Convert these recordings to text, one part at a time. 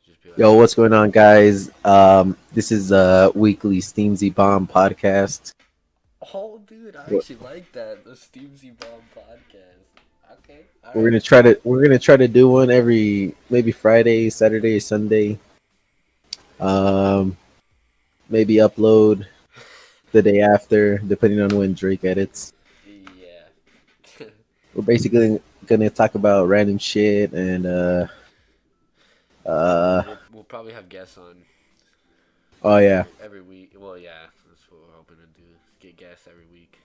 Just be like, Yo, what's going on, guys? This is a weekly SteamzieBomb podcast. oh, dude, I We're actually like that. The SteamzieBomb podcast. Okay, all we're right. gonna try to we're gonna try to do one every maybe Friday, Saturday, Sunday. Um, Maybe upload the day after, depending on when Drake edits. Yeah. We're basically gonna talk about random shit and uh We'll probably have guests on oh yeah. every week. Well, yeah, that's what we're hoping to do. Get guests every week.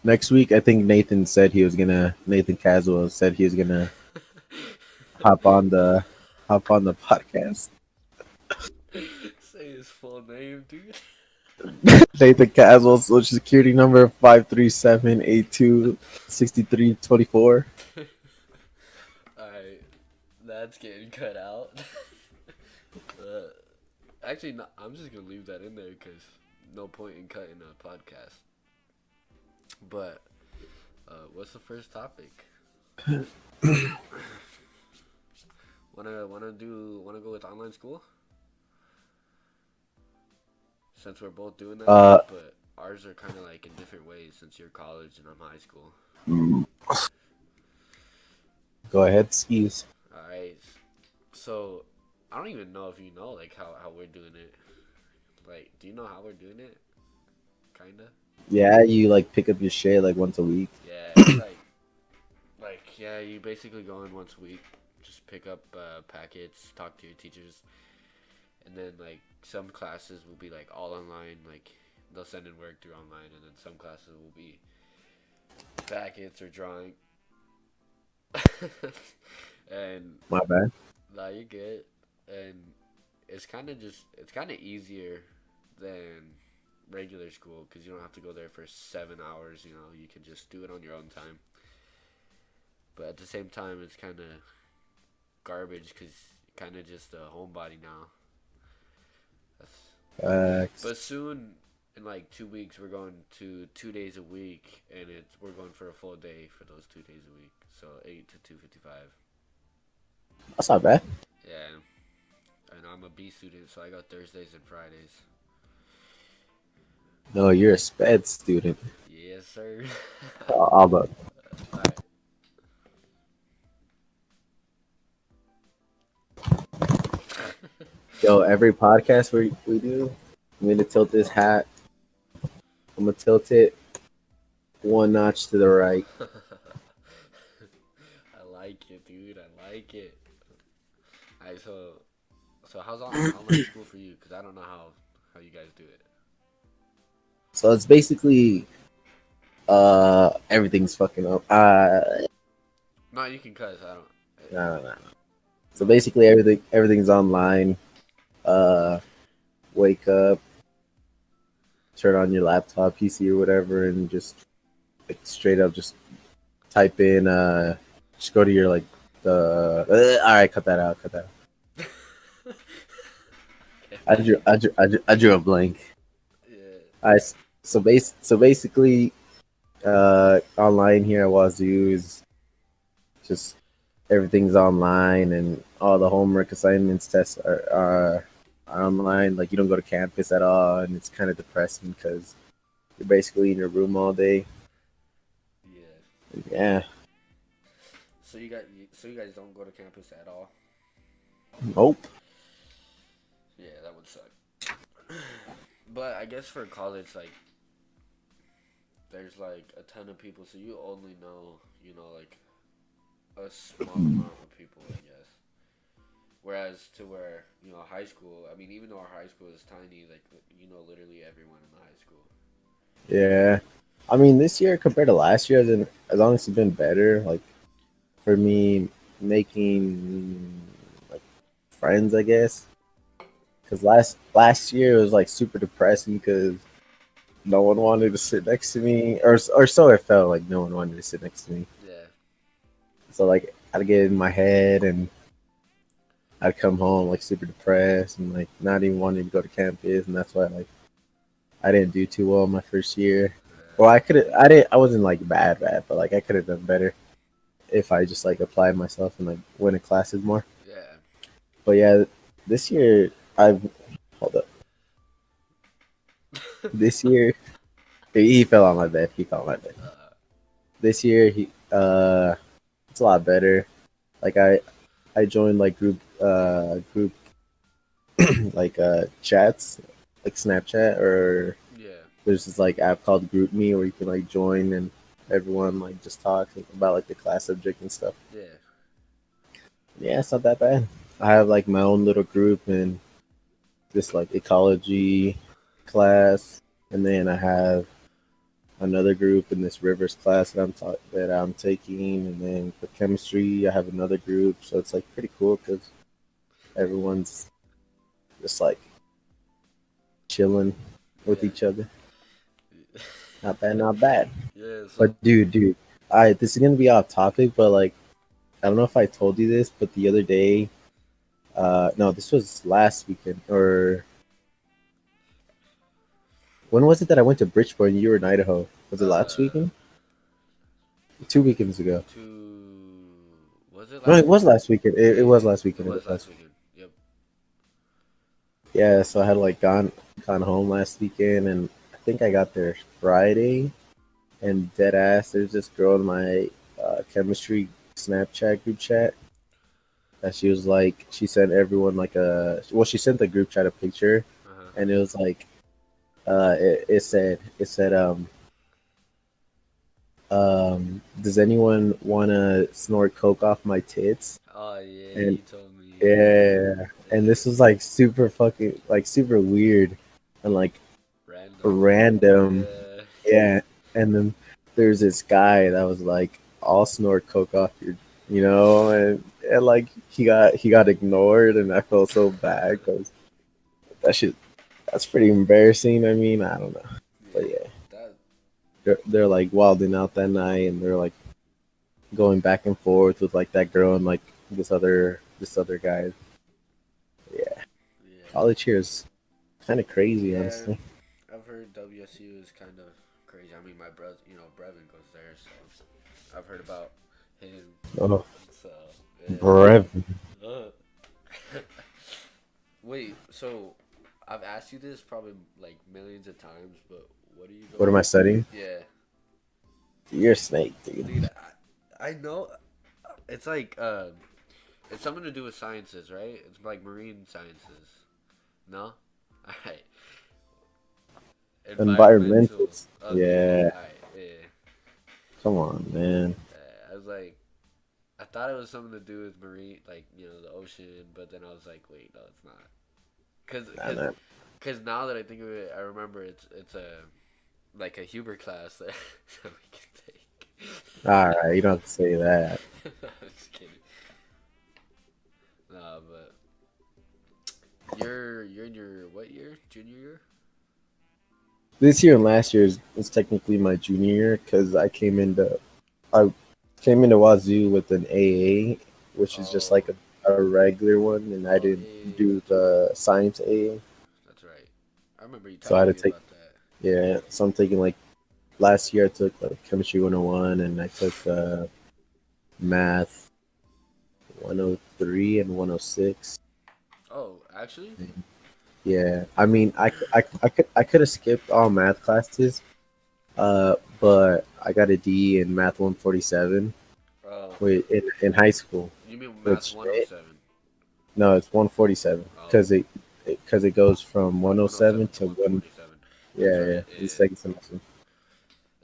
Next week, I think Nathan Caswell said he was gonna hop on the hop on the podcast. Say his full name, dude. Nathan Caswell, social security number 537826324. All right, that's getting cut out. uh, actually, no, I'm just gonna leave that in there because no point in cutting a podcast. But what's the first topic? Wanna go with online school? Since we're both doing that, Uh, but ours are kind of like in different ways. Since you're college and I'm high school. Go ahead, skis. All right. So I don't even know if you know like how we're doing it. Like, do you know how we're doing it? Kinda. Yeah, you like pick up your shit like once a week. Yeah, it's like yeah, you basically go in once a week, just pick up packets, talk to your teachers, and then like some classes will be like all online, like they'll send in work through online, and then some classes will be packets or drawing. And My bad. nah, you're good. And it's kind of easier than regular school because you don't have to go there for 7 hours. You know, you can just do it on your own time. But at the same time, it's kind of garbage because kind of just a homebody now. But soon, in like 2 weeks, we're going to 2 days a week, and we're going for a full day for those 2 days a week. So 8 to 2:55. That's not bad. Yeah, and I'm a B student, so I got Thursdays and Fridays. No, you're a sped student. Yes, sir. All about. All right. Yo, every podcast we do, I'm gonna tilt this hat. I'm gonna tilt it one notch to the right. I like it, dude. I like it. All right, so how's online school for you? Because I don't know how you guys do it. So it's basically everything's fucking up. No, you can cuss. I don't. No. So basically everything's online. Uh, Wake up, turn on your laptop, PC, or whatever, and just like straight up just type in. Just go to your like the. All right, cut that out. Cut that out. I drew a blank. Yeah. I so basically, online here at Wazoo is just everything's online and all the homework assignments tests are online. Like you don't go to campus at all, and it's kind of depressing because you're basically in your room all day. Yeah. Yeah. So you guys don't go to campus at all? Nope. Yeah, that would suck. But I guess for college, like, there's like a ton of people, so you only know, like a small amount of people, I guess. Whereas to where, high school, I mean, even though our high school is tiny, like, literally everyone in the high school. Yeah. I mean, this year compared to last year, as long as it's been better. Like for me, making like friends, I guess. Because last year it was like super depressing because no one wanted to sit next to me, or so it felt like no one wanted to sit next to me. Yeah. So like I'd get in my head and I'd come home like super depressed and like not even wanting to go to campus, and that's why like I didn't do too well my first year. Well, I wasn't like bad, but like I could have done better if I just like applied myself and like went to classes more. Yeah. But yeah, this year I've hold up. This year he fell on my bed. He fell on my bed. Uh, This year he it's a lot better. Like I joined like group like chats like Snapchat, or yeah, there's this like app called Group Me where you can like join and everyone like just talk about like the class subject and stuff. yeah, Yeah, it's not that bad. I have like my own little group in this like ecology class, and then I have another group in this rivers class that I'm taking, and then for chemistry I have another group. So it's like pretty cool because everyone's just like chilling with yeah, each other. Not bad, not bad. yeah. So, But dude, I this is gonna be off topic, but like I don't know if I told you this, but the other day, no, this was last weekend, or when was it that I went to Bridgeport and you were in Idaho? Was it last uh, weekend? 2 weekends ago. was it No, last it was weekend? last weekend. Yeah, It yeah, was yeah. last It weekend. It was was last last. weekend. Yep. Yeah, so I had like gone home last weekend, and I think I got there Friday. And dead ass, there's this girl in my chemistry Snapchat group chat that she was like, she sent everyone like she sent the group chat a picture, Uh huh. and it was like, does anyone want to snort coke off my tits? Oh yeah, And you told me. yeah, and Yeah. this was like super fucking like super weird and like Random. random. Yeah. Yeah, and then there's this guy that was like, "I'll snort coke off your," and like he got ignored, and I felt so bad because that shit that's pretty embarrassing. I mean, I don't know, but Yeah. yeah, That. they're like wilding out that night, and they're like going back and forth with like that girl and like this other guy. Yeah, Yeah. college here is kind of crazy, Yeah. honestly. I've heard WSU is kind of crazy. I mean, my brother, Brevin goes there, so I've heard about him. Oh, So yeah. Brev. Wait. So I've asked you this probably like millions of times, but what are you What going? am I studying? Yeah, You're a snake, dude. dude. I know. It's like it's something to do with sciences, right? It's like marine sciences. No. All right. Environmental. Environmentals. Okay. Yeah. All right. Yeah. Come on, man. I was like, I thought it was something to do with marine, like the ocean, but then I was like, wait, no, it's not. Cause, Nah, cause, nah. cause now that I think of it, I remember it's a like a Huber class that, that we can take. All right, you don't have to say that. I'm just kidding. Nah, but you're in your what year? Junior year? This year and last year is technically my junior year because I came into Wazoo with an AA, which is just like Oh, a regular one, and I oh didn't yeah, do the science AA, that's right. I remember you so I telling had me to take. about that. Yeah, so I'm taking like last year I took like chemistry 101, and I took math 103 and 106. Oh, actually? Yeah, I mean, I could have skipped all math classes, but I got a D in math 147 Oh, in high school, you mean math which 107? no, it's 147 Oh, because it goes from 107 107 to to one. 147. That's Yeah, yeah, right. the second semester,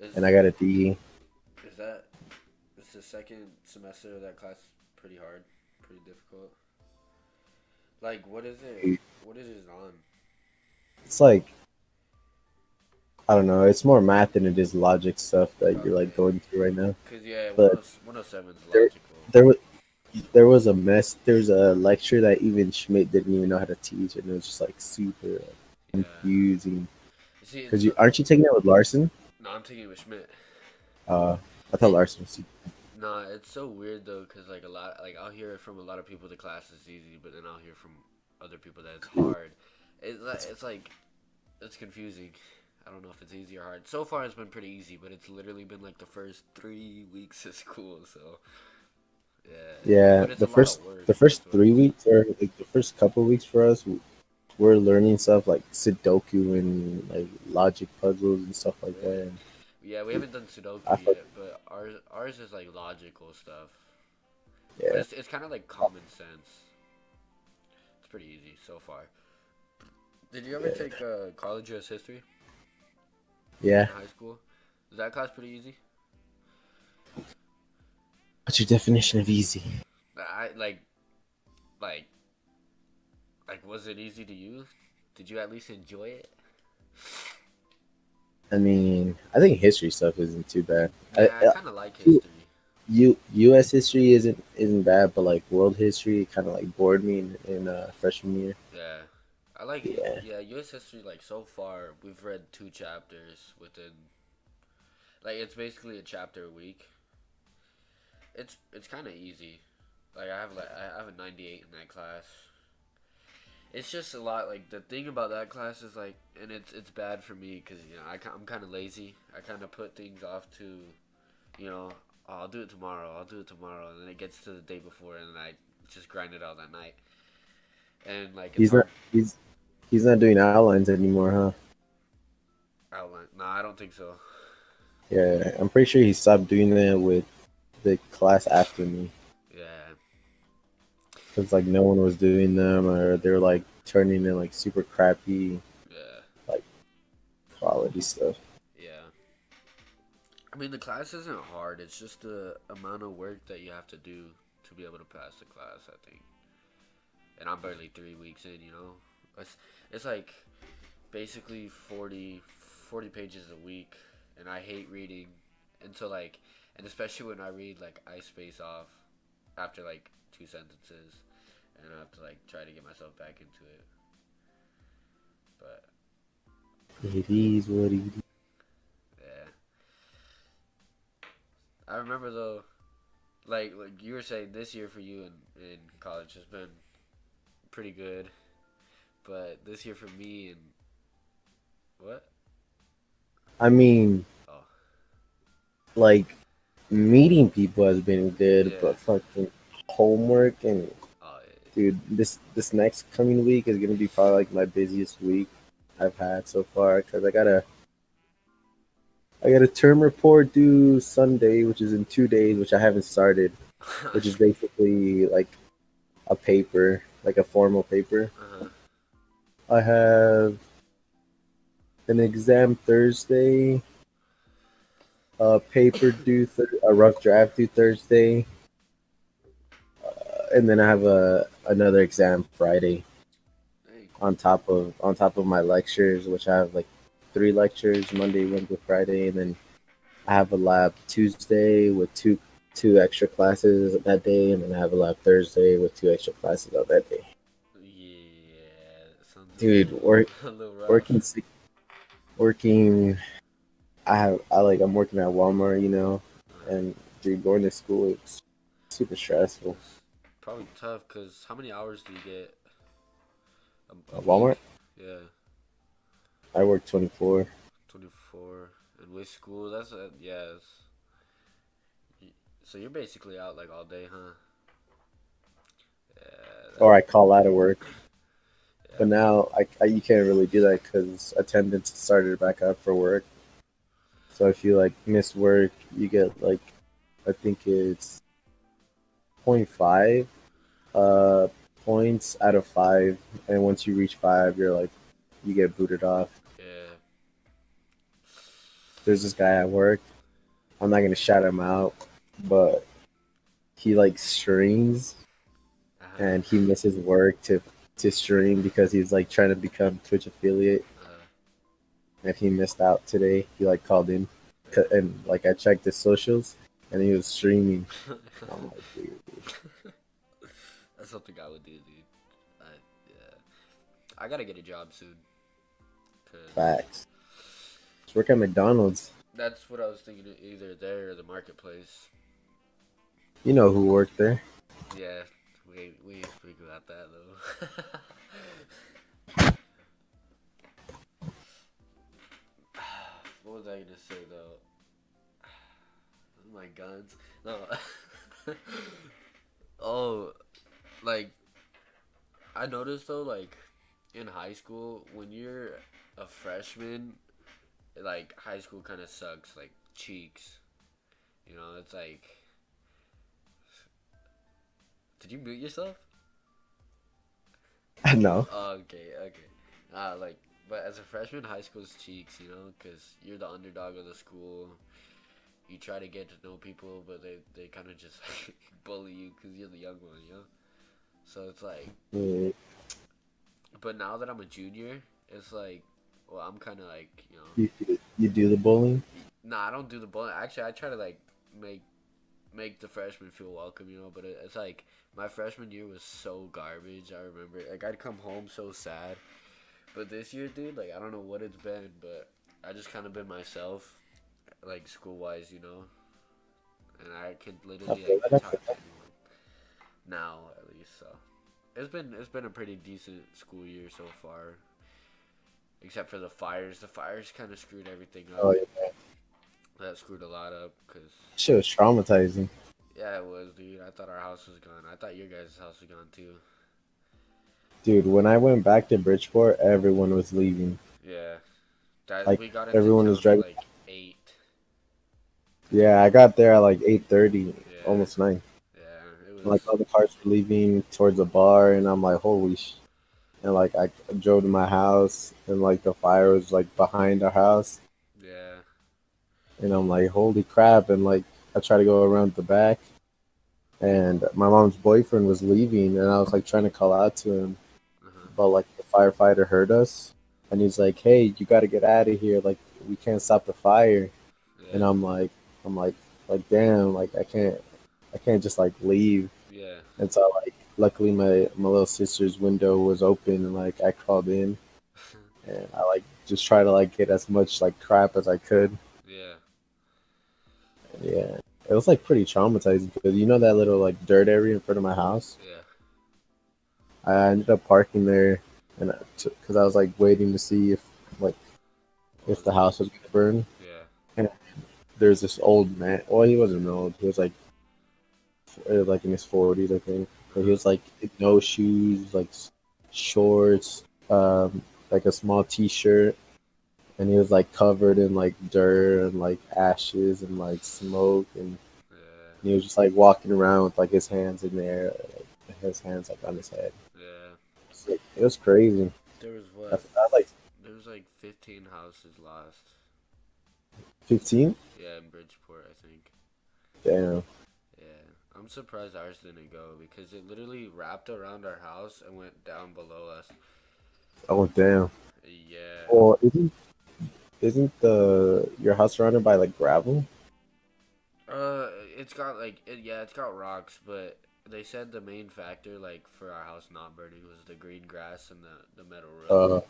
Yeah. and I got a D. Is that is the second semester of that class pretty hard, pretty difficult? Like, what is it? What is it on? It's like I don't know. It's more math than it is logic stuff that you're like Okay, going through right now. cause yeah, But 107 is there, logical. there was there was a mess. There's a lecture that even Schmidt didn't even know how to teach, and it was just like super Yeah. confusing. See, Because you aren't you taking it with Larson? no, I'm taking it with Schmidt. Uh, I thought It Larson was. No, it's so weird though, cause like a lot, like I'll hear it from a lot of people the class is easy, but then I'll hear from other people that it's hard. It's confusing. I don't know if it's easy or hard. So far, it's been pretty easy, but it's literally been like the first 3 weeks of school, so yeah. Yeah, But it's the a lot of first work. The first 3 weeks or like the first couple weeks for us, we're learning stuff like Sudoku and like logic puzzles and stuff like that. Really? And Yeah, we haven't done Sudoku I fuck, yet, but ours is like logical stuff. But yeah, it's kind of like common sense. It's pretty easy so far. Did you ever yeah, take college U.S. history yeah. in high school? Is that class pretty easy? What's your definition of easy? I like was it easy to use? Did you at least enjoy it? I mean, I think history stuff isn't too bad. Yeah, I kind of like history. U.S. history isn't bad, but like world history kind of like bored me in freshman year. Yeah, I like it. Yeah, Yeah, U.S. history. Like so far, we've read 2 chapters within. Like it's basically a chapter a week. It's kind of easy. I have a 98 in that class. It's just a lot. Like the thing about that class is like, and it's bad for me because I'm kind of lazy. I kind of put things off to, you know, oh, I'll do it tomorrow. I'll do it tomorrow, and then it gets to the day before, and then I just grind it out that night. And like it's he's not hard he's he's not doing outlines anymore, huh? outline. No, I don't think so. Yeah, I'm pretty sure he stopped doing that with the class after me Yeah, because like no one was doing them or they're like turning in like super crappy yeah, like quality stuff. yeah. I mean, the class isn't hard. It's just the amount of work that you have to do to be able to pass the class. I think, and I'm barely 3 weeks in. It's like basically 40 pages a week, and I hate reading until like, and especially when I read like I space off after like 2 sentences, and I have to like try to get myself back into it. But It is what it is. yeah, I remember though, like you were saying, this year for you in college has been pretty good, but this year for me and what? I mean, Oh, like meeting people has been good, yeah. but fucking homework and Oh, dude, this next coming week is gonna be probably like my busiest week I've had so far because I got a term report due Sunday, which is in 2 days, which I haven't started, yeah. which is basically like a paper, like a formal paper. Uh-huh. I have an exam Thursday, a paper due, a rough draft due Thursday, and then I have another exam Friday Dang. on top of my lectures, which I have like 3 lectures Monday, Wednesday, Friday, and then I have a lab Tuesday with two extra classes that day, and then I have a lab Thursday with 2 extra classes on that day. Yeah, that sounds Dude, a little working rough. working. I'm working at Walmart, Uh-huh. and dude, going to school it's super stressful. It's probably tough because how many hours do you get a At week? Walmart, Yeah, I work 24, 24. And with school, that's yeah. So you're basically out like all day, huh? Yeah, or I call out of work. yeah, But now you can't really do that because attendance started back up for work. So if you like miss work, you get like I think it's point 0.5 uh points out of 5, and once you reach 5, you get booted off. yeah. There's this guy at work. I'm not gonna shout him out, but he like streams and he Uh-huh. misses work to stream because he's like trying to become Twitch affiliate, Uh, and he missed out today. He like called in, and like I checked his socials, and he was streaming. yeah. I'm like, dude, That's something I would do, dude. I, yeah. I gotta get a job soon, cause facts. Just work at McDonald's. that's what I was thinking. Either there or the marketplace. You know who worked there? Yeah, we ain't speak about that though. What was I gonna say though? My guns. No. Oh, like I noticed though, like in high school, when you're a freshman, like high school kind of sucks. Like cheeks, you know. It's like, did you mute yourself? No. Oh, okay, okay. Like, but as a freshman, high school's cheeks, you know, because you're the underdog of the school. You try to get to know people, but they kind of just bully you because you're the young one, you know. So it's like, Yeah. but now that I'm a junior, it's like, well, I'm kind of like, you know, You do the bullying? nah, I don't do the bullying. Actually, I try to like make make the freshmen feel welcome, you know. But it's like my freshman year was so garbage. I remember, like, I'd come home so sad. But this year, dude, like, I don't know what it's been, but I just kind of been myself, like school wise, you know. And I can I literally feel like that. I feel talk to that. anyone now, at least. So it's been a pretty decent school year so far, except for the fires. The fires kind of screwed everything Oh up. yeah. That screwed a lot up, cause Shit was traumatizing. yeah, it was, dude. I thought our house was gone. I thought your guys' house was gone too. Dude, when I went back to Bridgeport, everyone was leaving. Yeah, that Like we got into everyone was town at driving. like 8. Yeah, I got there at like 8:30, Yeah, almost 9. yeah, it Like was. all the cars were leaving towards the bar, and I'm like, holy sh! And like I drove to my house, and like the fire was like behind our house, Yeah. and I'm like, holy crap! And like I try to go around the back, and my mom's boyfriend was leaving, and I was like trying to call out to him, Uh huh. but like the firefighter heard us, and he's like, hey, you got to get out of here! Like we can't stop the fire. And Yeah. I'm like, damn, like I can't just like leave. Yeah. And so like luckily my little sister's window was open and like I crawled in and I like just try to like get as much like crap as I could. Yeah. And, yeah. It was like pretty traumatizing because you know that little like dirt area in front of my house. Yeah. I ended up parking there and because I was like waiting to see like What if was the gonna? house was gonna burn. Yeah. And there's this old man. Well, he wasn't old. He was like in his 40s, I think. Uh But he huh. was like no shoes, like shorts, like a small T-shirt, and he was like covered in like dirt and like ashes and like smoke, and Yeah. he was just like walking around with like his hands in there, like his hands like on his head. Yeah. It was crazy. There was I what? forgot like There was like 15 houses lost. 15. Yeah, in Bridgeport, I think. Damn. Yeah. I'm surprised ours didn't go because it literally wrapped around our house and went down below us. Oh damn. Yeah. Well, isn't the your house surrounded by like gravel? It's got like yeah, it's got rocks, but they said the main factor like for our house not burning was the green grass and the metal roof. Uh,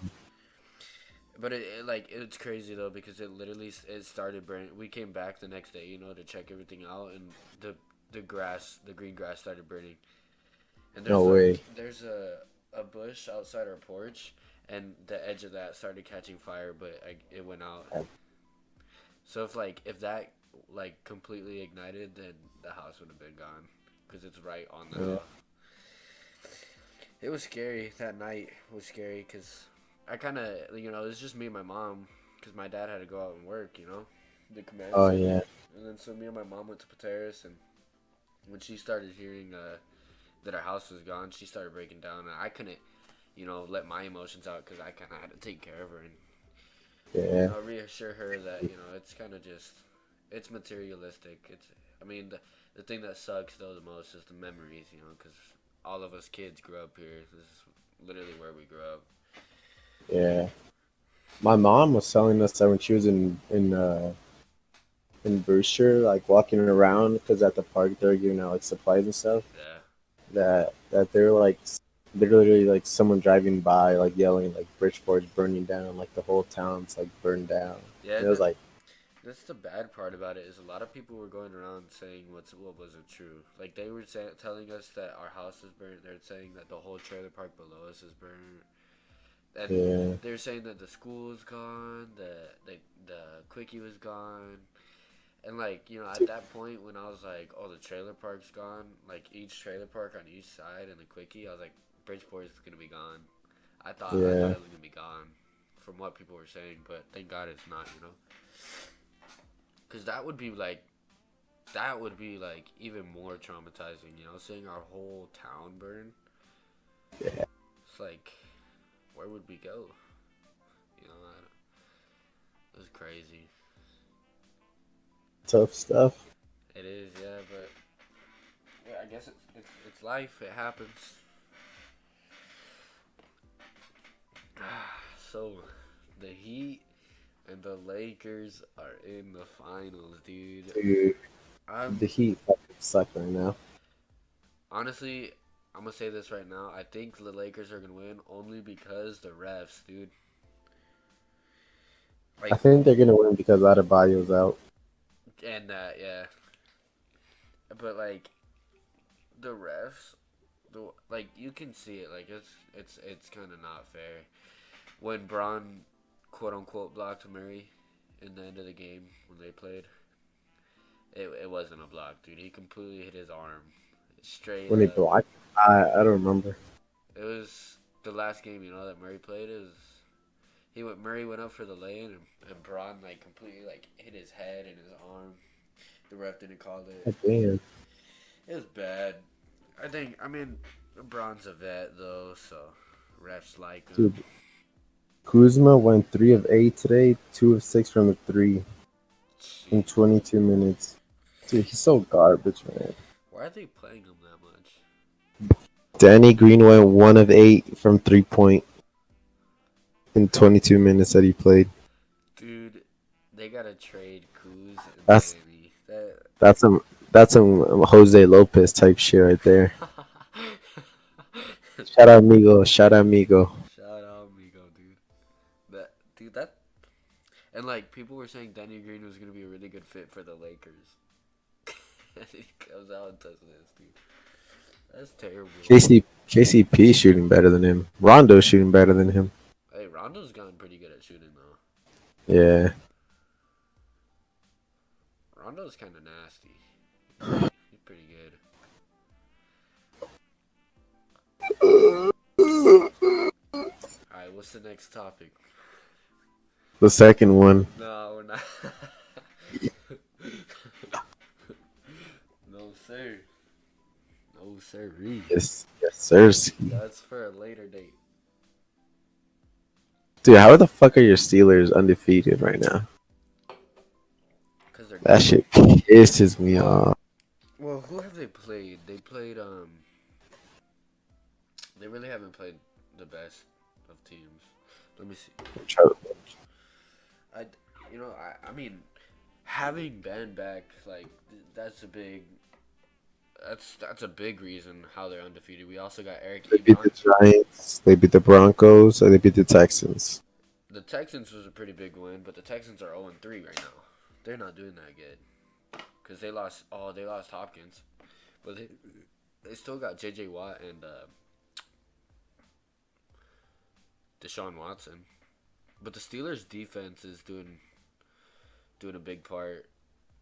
But like it's crazy though because it literally it started burning. We came back the next day, you know, to check everything out, and the green grass started burning. And no way. there's a bush outside our porch, and the edge of that started catching fire, but it went out. So if that like completely ignited, then the house would have been gone because it's right on the Yeah. house. It was scary that night. It was scary because I kind of it was just me and my mom because my dad had to go out and work, the command Oh center, yeah. and then so me and my mom went to Pateris, and when she started hearing that our house was gone, she started breaking down, and I couldn't let my emotions out because I kind of had to take care of her and Yeah. reassure her that it's kind of just it's materialistic. I mean the thing that sucks though the most is the memories, because all of us kids grew up here. This is literally where we grew up. Yeah. My mom was telling us that when she was in Brewster, like walking around, because at the park they're giving out like supplies and stuff. Yeah, That they're like literally like someone driving by like yelling like Bridgeport's burning down, like the whole town's like burned down. yeah, And it and was like, that's the bad part about it is a lot of people were going around saying what wasn't true. Like they were telling us that our house is burned. They're saying that the whole trailer park below us is burned, and yeah, they're saying that the school is gone, the quickie was gone, And like, at that point when I was like, oh, the trailer park's gone, like each trailer park on each side and the quickie, I was like, Bridgeport is gonna be gone. I thought Yeah. it was gonna be gone, from what people were saying, but thank God it's not. Because that would be like even more traumatizing. Seeing our whole town burn. Yeah. It's like, where would we go? It was crazy. Tough stuff. It is, yeah, but yeah, I guess it's life. It happens. So, the Heat and the Lakers are in the finals, dude. Dude, I'm the Heat fucking suck right now. honestly, I'm gonna say this right now. I think the Lakers are gonna win only because the refs, dude. I Like, think they're gonna win because Adebayo's out. and that, yeah. But like the refs, like you can see it. Like it's kind of not fair when Braun, quote unquote, blocked Murray in the end of the game when they played. It wasn't a block, dude. He completely hit his arm straight When he up. blocked, I don't remember. It was the last game, that Murray played. Murray went up for the lay-in, and Braun like completely like hit his head and his arm. The ref didn't call it. God damn. It was bad. I mean, Braun's a vet though, so refs like him. Dude, Kuzma went 3 of 8 today, 2 of 6 from the three in Jeez. 22 minutes. Dude, he's so garbage, man. Why are they playing him that much? Danny Green went 1 of 8 from 3 point in 22 minutes that he played. Dude, they gotta trade Kuz and That's Danny. That. that's some that's some Jose Lopez type shit right there. Shout out Migo, shout out Migo. Shout out Migo, dude. That. And like people were saying, Danny Green was gonna be a really good fit for the Lakers. And he comes out and does this, dude. That's terrible. KCP shooting better than him. Rondo shooting better than him. Hey, Rondo's gotten pretty good at shooting though. Yeah. Rondo's kind of nasty. He's pretty good. Alright, what's the next topic? The second one. No, we're not. No, sir. No, sir. Yes, yes, sir. That's for a later date. Dude, how the fuck are your Steelers undefeated right now? Because they're That good. shit pisses me off. Well, who have they played? They played, They really haven't played the best of teams. Let me see. I mean, having Ben back, like, that's a big. That's a big reason how they're undefeated. We also got Eric They beat Ebron. the Giants, they beat the Broncos, and they beat the Texans. The Texans was a pretty big win, but the Texans are 0-3 right now. They're not doing that good because they lost. Oh, they lost Hopkins, but they still got J.J. Watt and Deshaun Watson. But the Steelers' defense is doing a big part.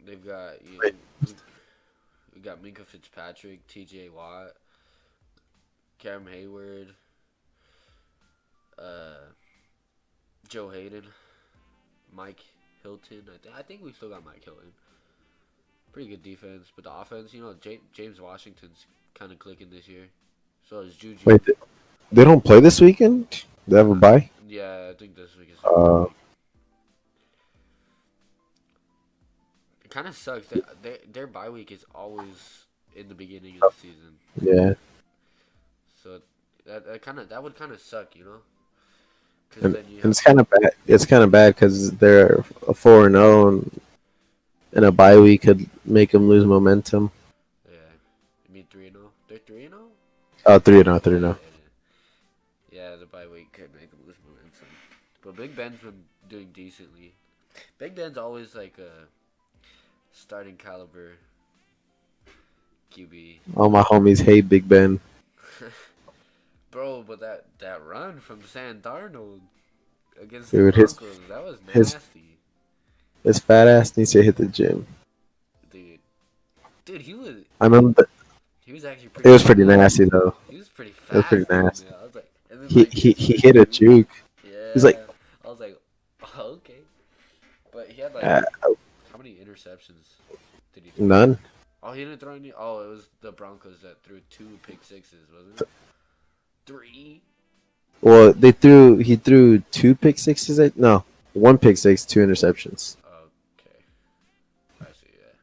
They've got we got Minka Fitzpatrick, T.J. Watt, Cam Hayward, Joe Hayden, Mike Hilton. I think we still got Mike Hilton. Pretty good defense, but the offense, James Washington's kind of clicking this year. So is Juju. Wait, they don't play this weekend? They have a bye? Yeah, I think this week is. It kind of sucks that their bye week is always in the beginning of the season. Yeah. So that would kind of suck, Because And, then you and have it's kind of bad. It's kind of bad because they're a 4-0, and a bye week could make them lose momentum. yeah. You mean 3-0? They're 3-0? Oh, 3-0, 3-0. Yeah, the bye week could make them lose momentum. But Big Ben's been doing decently. Big Ben's always like a starting caliber QB. All my homies hate Big Ben. Bro, but that run from Sam Darnold against the Dude, Broncos, that was his nasty. his fat ass needs to hit the gym. Dude, I remember he was actually it pretty was pretty fast. nasty though. He was pretty It was pretty fast doing nasty. it. I was like, and then He like he his he hit a juke. juke. He's like, Yeah, I was like, oh, okay. But he had like uh, how many interceptions did he throw? none. Oh, he didn't throw any. Oh, it was the Broncos that threw 2 pick sixes, wasn't it? 3. Well, he threw two pick sixes. No, one pick six, two interceptions. Okay, I see. Yeah.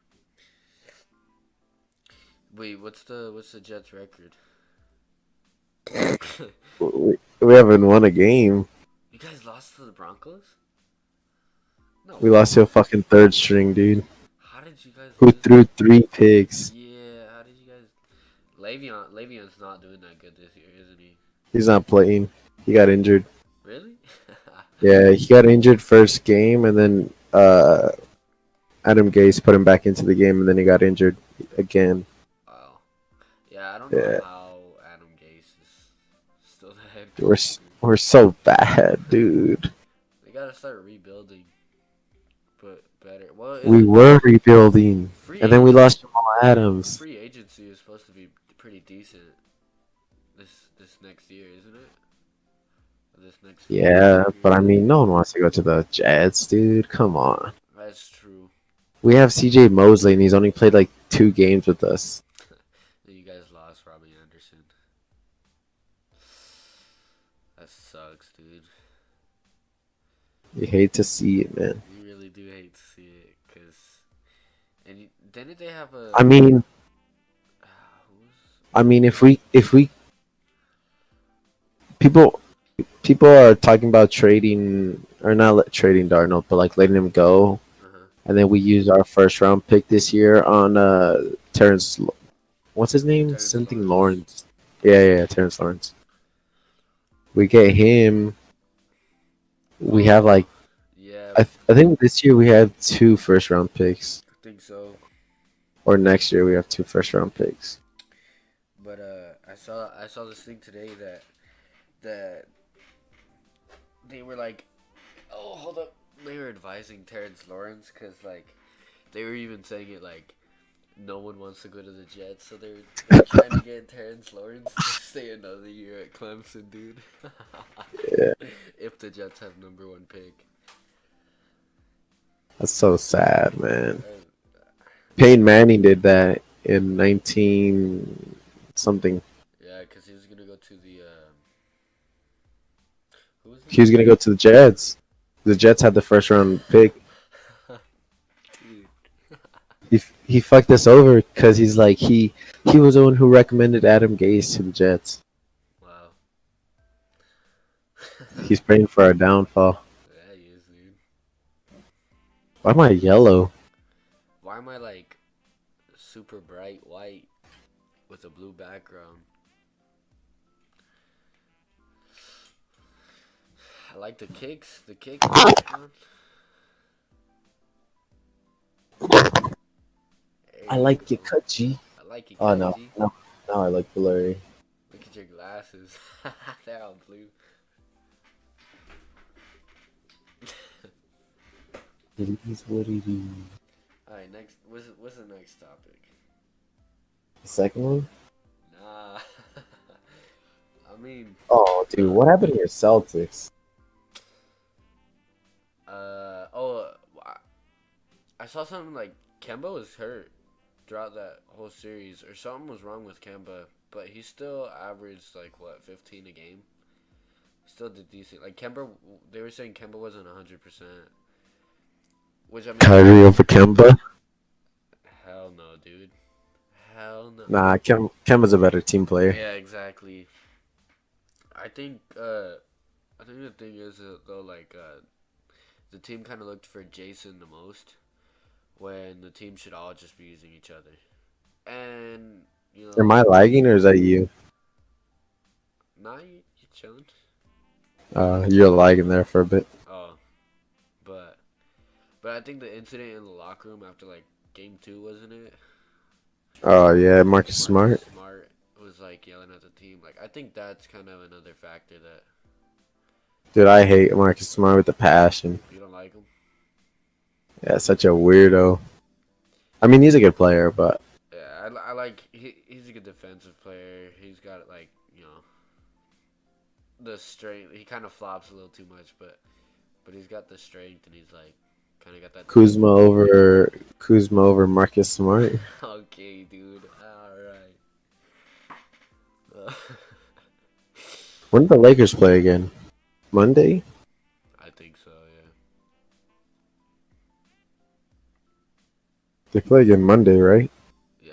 Wait, what's the Jets' record? We haven't won a game. You guys lost to the Broncos? No We lost way. to a fucking third string dude How did you guys who lose? threw three picks. Yeah, how did you guys? Le'Veon's not doing that good this year, isn't he? He's not playing. He got injured. Really? Yeah, he got injured first game, and then Adam Gase put him back into the game, and then he got injured again. Wow. Yeah, I don't know Yeah, how Adam Gase is still the head we're coach, dude. we're so bad, dude. They gotta start rebuilding, but better. Well, We isn't were rebuilding, free and then we agency? lost Jamal Adams. Free agency is supposed to be pretty decent this next year, isn't it? Or this next free Yeah, agency but I period. mean, no one wants to go to the Jets, dude. Come on. That's true. We have CJ Mosley, and he's only played like 2 games with us. You guys lost Robbie Anderson. That sucks, dude. You hate to see it, man. You really do hate to see it, cause didn't they have a I mean, who's if we people people are talking about trading or not trading Darnold, but like letting him go, uh-huh. and then we use our first round pick this year on Terrence. What's his name? Terrence Something Lawrence? Lawrence. Yeah, Terrence Lawrence. We get him. We have Oh, like yeah, I think this year we have 2 first round picks, I think so. or next year we have 2 first round picks. But I saw this thing today that they were like, oh, hold up, they were advising Terrence Lawrence because like they were even saying it like no one wants to go to the Jets, so they're trying to get Terrence Lawrence to stay another year at Clemson, dude. Yeah, If the Jets have #1 pick. that's so sad, man. Uh, Peyton Manning did that in 19 something. yeah, because he was gonna go to the who was He was gonna go to the Jets. The Jets had the first round pick. it? Dude, He fucked us over because he was the one who recommended Adam Gase to the Jets. wow. He's praying for our downfall. Yeah, he is, dude. Why am I yellow? Why am I like super bright white with a blue background? I like the kicks. The kicks. There I you like your go. cut, G. I like it, Oh no, Kaji. no, now I like blurry. Look at your glasses. They're all blue. It is what it is. Alright, next. What's the next topic? The second one? Nah. I mean, Oh, dude, what happened to your Celtics? oh, I saw something like Kemba was hurt throughout that whole series, or something was wrong with Kemba, but he still averaged like what 15 a game. Still did decent. Like Kemba, they were saying Kemba wasn't 100%, which I mean, Kyrie over Kemba? hell no, dude, hell no. Nah, Kemba's a better team player. Yeah, exactly. I think the thing is though, like the team kind of looked for Jason the most when the team should all just be using each other. And Am I lagging or is that you? nah, you chilling. You're lagging there for a bit. Oh, but I think the incident in the locker room after like game 2, wasn't it? Oh yeah, Marcus Marcus Smart. Smart was like yelling at the team. Like I think that's kind of another factor that Dude, I hate Marcus Smart with a passion. you don't like him. Yeah, such a weirdo. I mean, he's a good player, but Yeah, I like he's a good defensive player. He's got like the strength. He kind of flops a little too much, but he's got the strength and he's like kind of got that. Kuzma over Marcus Smart. Okay, dude. All right. When did the Lakers play again? Monday? I think so. Yeah. They play again Monday, right? Yeah.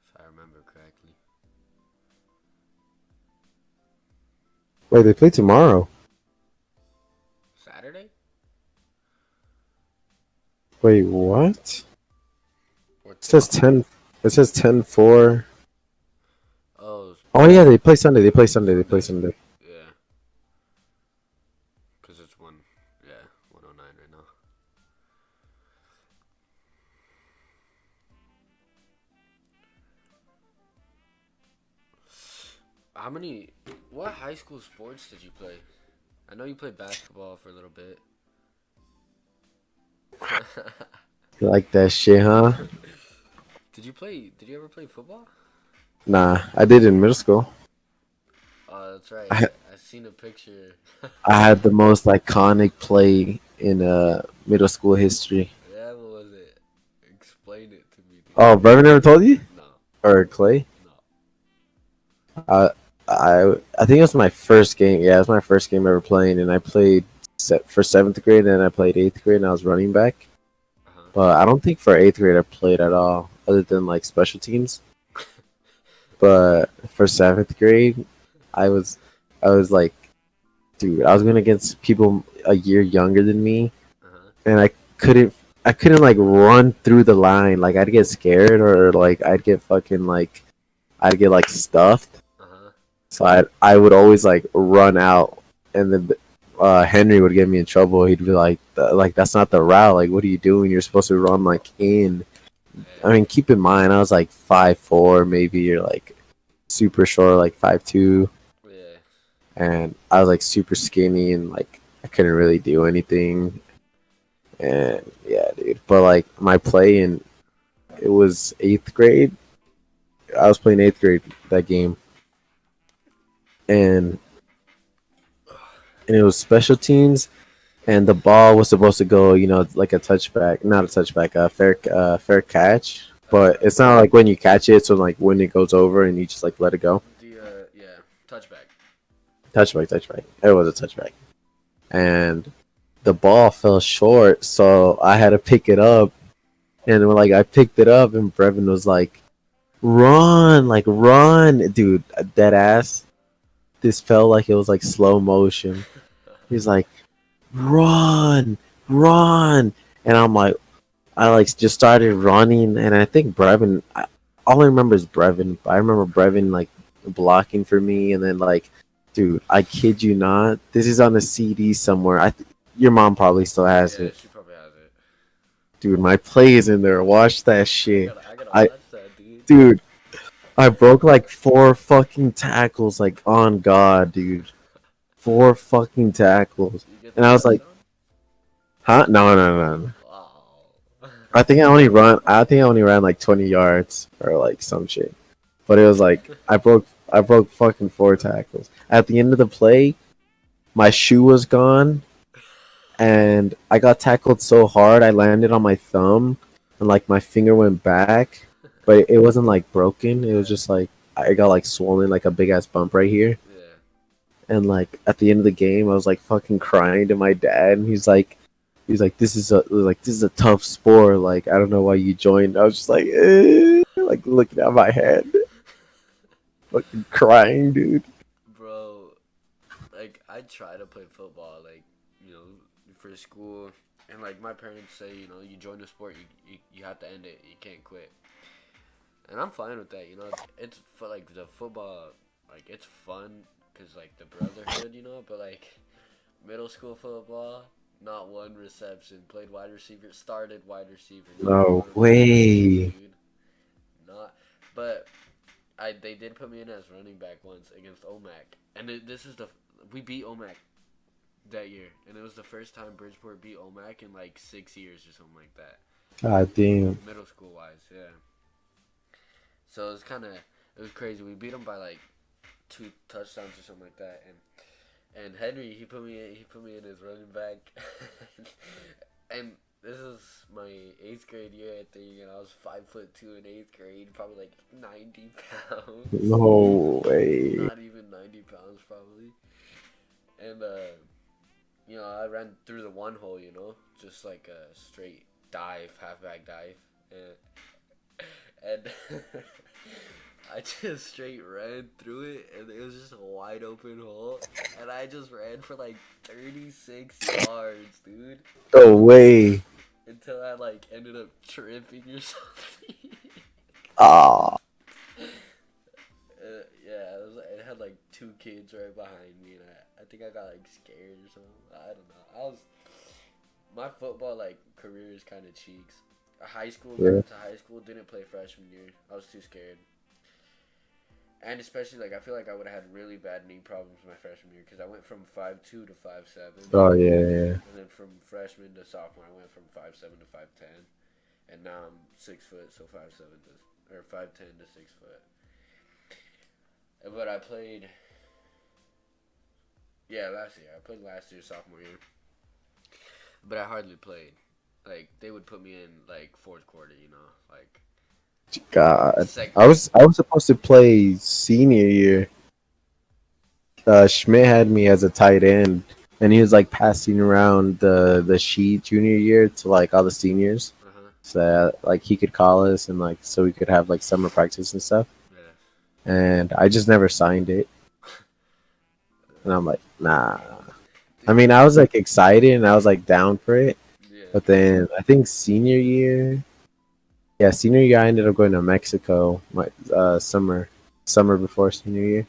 If I remember correctly. Wait, they play tomorrow. Saturday? Wait, what? Or It says 10. It says 10-4. Oh. Oh yeah, they play Sunday. They play Sunday. They play Sunday. Yeah. Because it's 109 right now. What high school sports did you play? I know you played basketball for a little bit. You like that shit, huh? Did you ever play football? Nah, I did in middle school. Oh, that's right. I I seen a picture. I had the most iconic play in middle school history. Yeah, what was it? Explain it to me, dude. Oh, Brevin never told you? No, Or Clay? no. Uh, I think it was my first game. Yeah, it was my first game ever playing, and I played for seventh grade, and I played eighth grade, and I was running back. Uh-huh. But I don't think for eighth grade I played at all, other than like special teams. But for seventh grade, I was, I was like, dude, I was going against people a year younger than me, Uh-huh. and I couldn't like run through the line. Like I'd get scared, or like I'd get like stuffed. Uh-huh. So I would always like run out, and then Henry would get me in trouble. He'd be like that's not the route. Like, what are you doing? You're supposed to run like in. Yeah. I mean, keep in mind, I was like 5'4", maybe you're like super short, like 5'2", Yeah. and I was like super skinny and like I couldn't really do anything. And yeah, dude. But like my play in it was eighth grade. I was playing eighth grade that game, and it was special teams, and the ball was supposed to go, like a touchback, not a touchback, a fair catch. But it's not like when you catch it, so like when it goes over and you just like let it go. Yeah, touchback. Touchback. It was a touchback, and the ball fell short, so I had to pick it up. And when like I picked it up, and Brevin was like, run, dude, dead ass. This felt like it was like slow motion. He's like, run, run, and I'm like, I like just started running, and I think Brevin. All I remember is Brevin. I remember Brevin like blocking for me, and then like, dude, I kid you not, this is on a CD somewhere. Your mom probably still has Yeah, it, she probably has it. dude. My play is in there. Watch that shit. I gotta I, watch that, dude. dude, I broke like 4 fucking tackles, like on God, dude. 4 fucking tackles, You get the and I was like, touchdown? huh? No. Wow. I think I only ran like 20 yards or like some shit. But it was like I broke fucking 4 tackles. At the end of the play, my shoe was gone, and I got tackled so hard I landed on my thumb, and like my finger went back, but it wasn't like broken. It was Yeah, just like I got like swollen, like a big ass bump right here. yeah. And like at the end of the game, I was like fucking crying to my dad, and he's like, this is a tough sport. Like, I don't know why you joined. I was just like, like looking at my head, fucking crying, dude. Bro, like I try to play football, like for school, and like my parents say, you join a sport, you have to end it, you can't quit, and I'm fine with that. It's for like the football, like it's fun because like the brotherhood, but like middle school football, not one reception, played wide receiver, started wide receiver, not No one reception, way. dude, not, but they did put me in as running back once against OMAC, and we beat OMAC that year, and it was the first time Bridgeport beat OMAC in like 6 years or something like that. I think. middle school wise. Yeah. So it was crazy. We beat them by like 2 touchdowns or something like that, and Henry he put me in his running back, and this is my 8th grade year I think, and I was 5'2" in 8th grade, probably like 90 pounds, No way. not even 90 pounds probably, and I ran through the one hole, just like a straight dive, halfback dive, and I just straight ran through it, and it was just a wide open hole, and I just ran for like 36 yards, dude, No way. until I like ended up tripping or something. Ah, Yeah, it had like 2 kids right behind me, and I think I got like scared or something. I don't know. My football like career is kind of cheeks. Got yeah. into high school, didn't play freshman year. I was too scared. And especially, like, I feel like I would have had really bad knee problems my freshman year because I went from 5'2" to 5'7", Oh yeah, yeah. and then from freshman to sophomore I went from 5'7" to 5'10", and now I'm 6 foot, so 5'7" or 5'10" to 6 foot. But I played, yeah, last year. I played last year sophomore year, but I hardly played. Like they would put me in like fourth quarter, like God, sec. I was supposed to play senior year. Schmidt had me as a tight end, and he was like passing around the sheet junior year to like all the seniors, Uh huh. so that, like he could call us and like so we could have like summer practice and stuff. Yeah. And I just never signed it, and I'm like, nah. I Dude. mean, I was like excited and I was like down for it, Yeah. but then I think senior year, yeah, senior year I ended up going to Mexico my summer before senior year,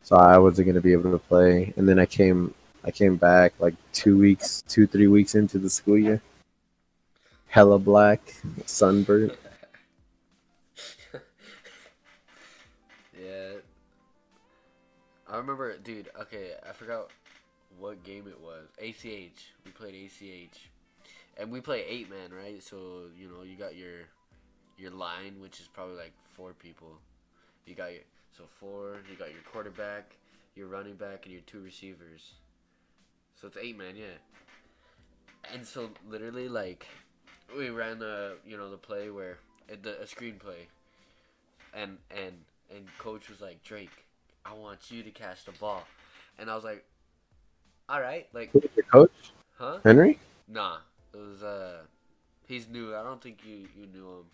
so I wasn't gonna be able to play. And then I came back like 2 weeks, 3 weeks into the school year, hella black, sunburnt. Yeah. I remember, dude. Okay, I forgot what game it was. ACH. We played ACH, and we play 8 man, right? So you got your line, which is probably like 4 people. You got your so four. You got your quarterback, your running back, and your 2 receivers. So it's 8 man, yeah. And so literally, like, we ran the play where a screenplay, and coach was like, Drake, I want you to catch the ball, and I was like, all right, like, Who was your coach? huh? Henry? Nah, it was he's new. I don't think you knew him.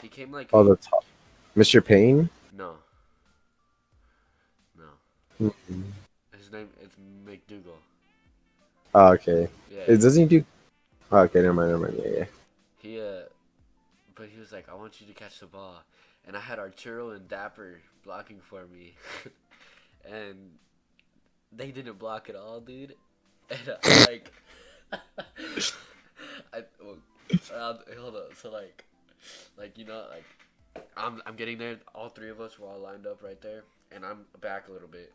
He came like Oh, the top, Mr. Payne. no, no. Mhm. His name is McDougal. Oh, okay. Yeah, Doesn't he do? Oh, okay, never mind, never mind. Yeah, yeah. he but he was like, I want you to catch the ball, and I had Arturo and Dapper blocking for me, and they didn't block at all, dude. And like, well, hold on. So like I'm getting there. All 3 of us were all lined up right there, and I'm back a little bit,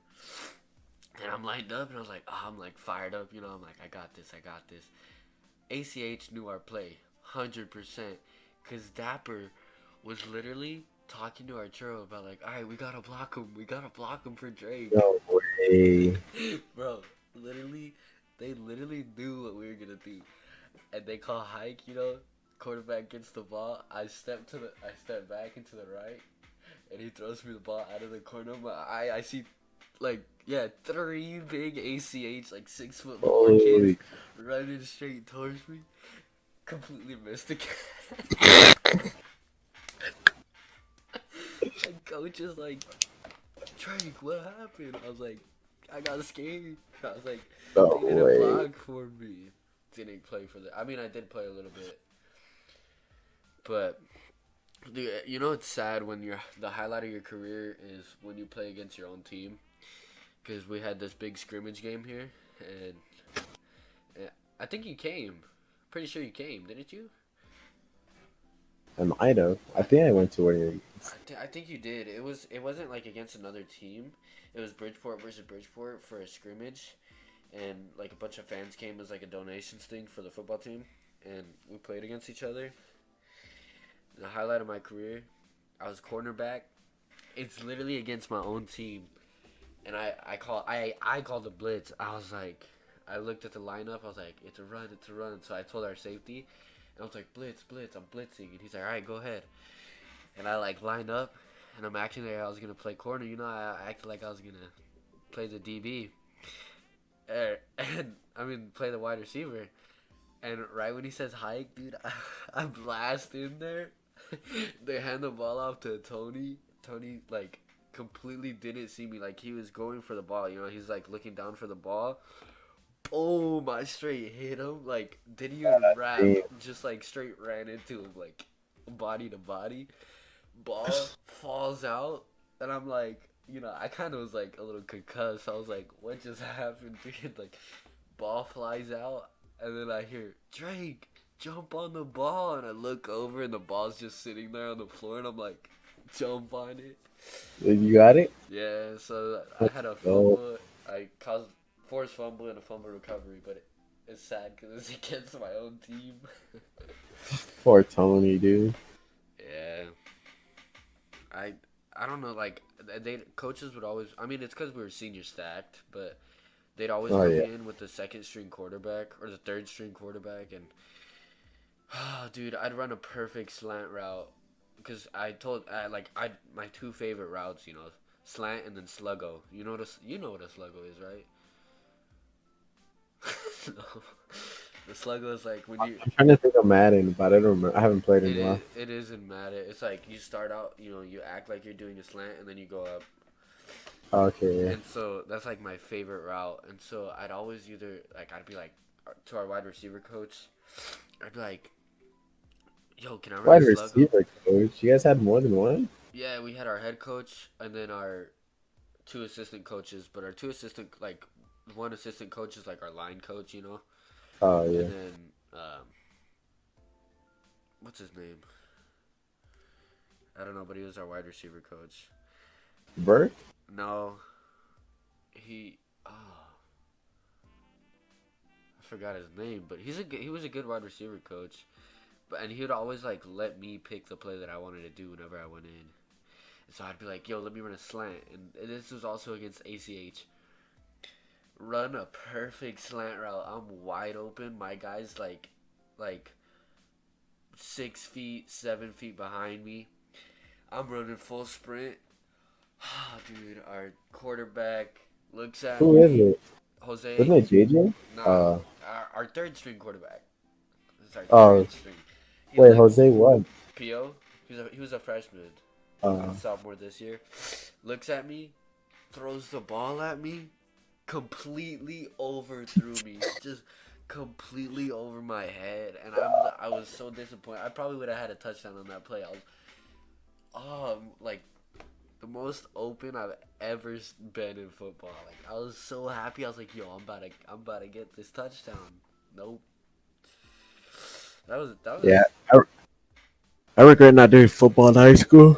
and I'm lined up, and I was like, oh, I'm like fired up, I'm like, I got this, I got this. ACH knew our play, 100%, cause Dapper was literally talking to Arturo about like, all right, we gotta block him for Drake. No way. Bro, literally, they literally knew what we were gonna do, and they call hike. Quarterback gets the ball. I step back into the right, and he throws me the ball out of the corner of my eye. I see, like, yeah, 3 big ACH, like 6'4" kids Holy. running straight towards me. Completely missed the catch. And coach is like, Drake, what happened? I was like, I got scared. I was like, No they didn't way. block for me. Didn't play for the. I mean, I did play a little bit, but dude, it's sad when the highlight of your career is when you play against your own team. Because we had this big scrimmage game here, and I think you came. Pretty sure you came, didn't you? I might have. I I, think I went to where you. I think you did. It wasn't like against another team. It was Bridgeport versus Bridgeport for a scrimmage, and like a bunch of fans came as like a donations thing for the football team. and we played against each other. The highlight of my career, I was cornerback. It's literally against my own team, and I called the blitz. I was like, I looked at the lineup. I was like, it's a run, it's a run. So I told our safety, and I was like, blitz, blitz, I'm blitzing, and he's like, all right, go ahead. And I like line up, and I'm acting like I was gonna play corner. I acted like I was gonna play the DB, and I mean play the wide receiver. And right when he says hike, dude, I blast in there. They hand the ball off to Tony. Tony like completely didn't see me. Like he was going for the ball. He's like looking down for the ball. Boom! I straight hit him. Like didn't even wrap. Damn. Just like straight ran into him. Like body to body. Ball falls out, and I'm like, I kind of was like a little concussed. I was like, what just happened, dude? Like, ball flies out, and then I hear Drake jump on the ball, and I look over, and the ball's just sitting there on the floor, and I'm like, jump on it. You got it? Yeah, so I had a Oh, fumble. I caused forced fumble and a fumble recovery, but it's sad because it's against my own team. poor Tony, dude. Yeah. I I don't know. Like they coaches would always. I mean, it's because we were senior stacked, but they'd always Oh put yeah. me in with the second string quarterback or the third string quarterback, and dude, I'd run a perfect slant route because I my two favorite routes, slant and then sluggo. You know what a sluggo is, right? No. The sluggo is like when you I'm trying to think of Madden, but I don't remember. I haven't played in it a is while. it isn't matter. It's like you start out, you act like you're doing a slant and then you go up. Okay, yeah. And so that's like my favorite route. And so I'd always either like I'd be like to our wide receiver coach, I'd be like, "Yo, can I run a Wide sluggo?" receiver coach. You guys had more than one? Yeah, we had our head coach and then our two assistant coaches, but our two assistant like one assistant coach is like our line coach. Oh And yeah. then what's his name? I don't know, but he was our wide receiver coach. Bert? No, he. Oh, I forgot his name, but he was a good wide receiver coach. And he would always like let me pick the play that I wanted to do whenever I went in. And so I'd be like, "Yo, let me run a slant." And this was also against ACH. Run a perfect slant route. I'm wide open. My guy's like 6 feet, 7 feet behind me. I'm running full sprint. Dude, our quarterback looks at Who is me. it? Wasn't Jose, it JJ? nah, Uh our third string quarterback. This is our oh third string. He wait, looked Jose what? Pio. He was a freshman, Uh sophomore this year. Looks at me, throws the ball at me, completely overthrew me, just completely over my head, and I was so disappointed. I probably would have had a touchdown on that play. I was like the most open I've ever been in football. Like I was so happy. I was like, yo, I'm about to get this touchdown. Nope. That yeah. was I regret not doing football in high school.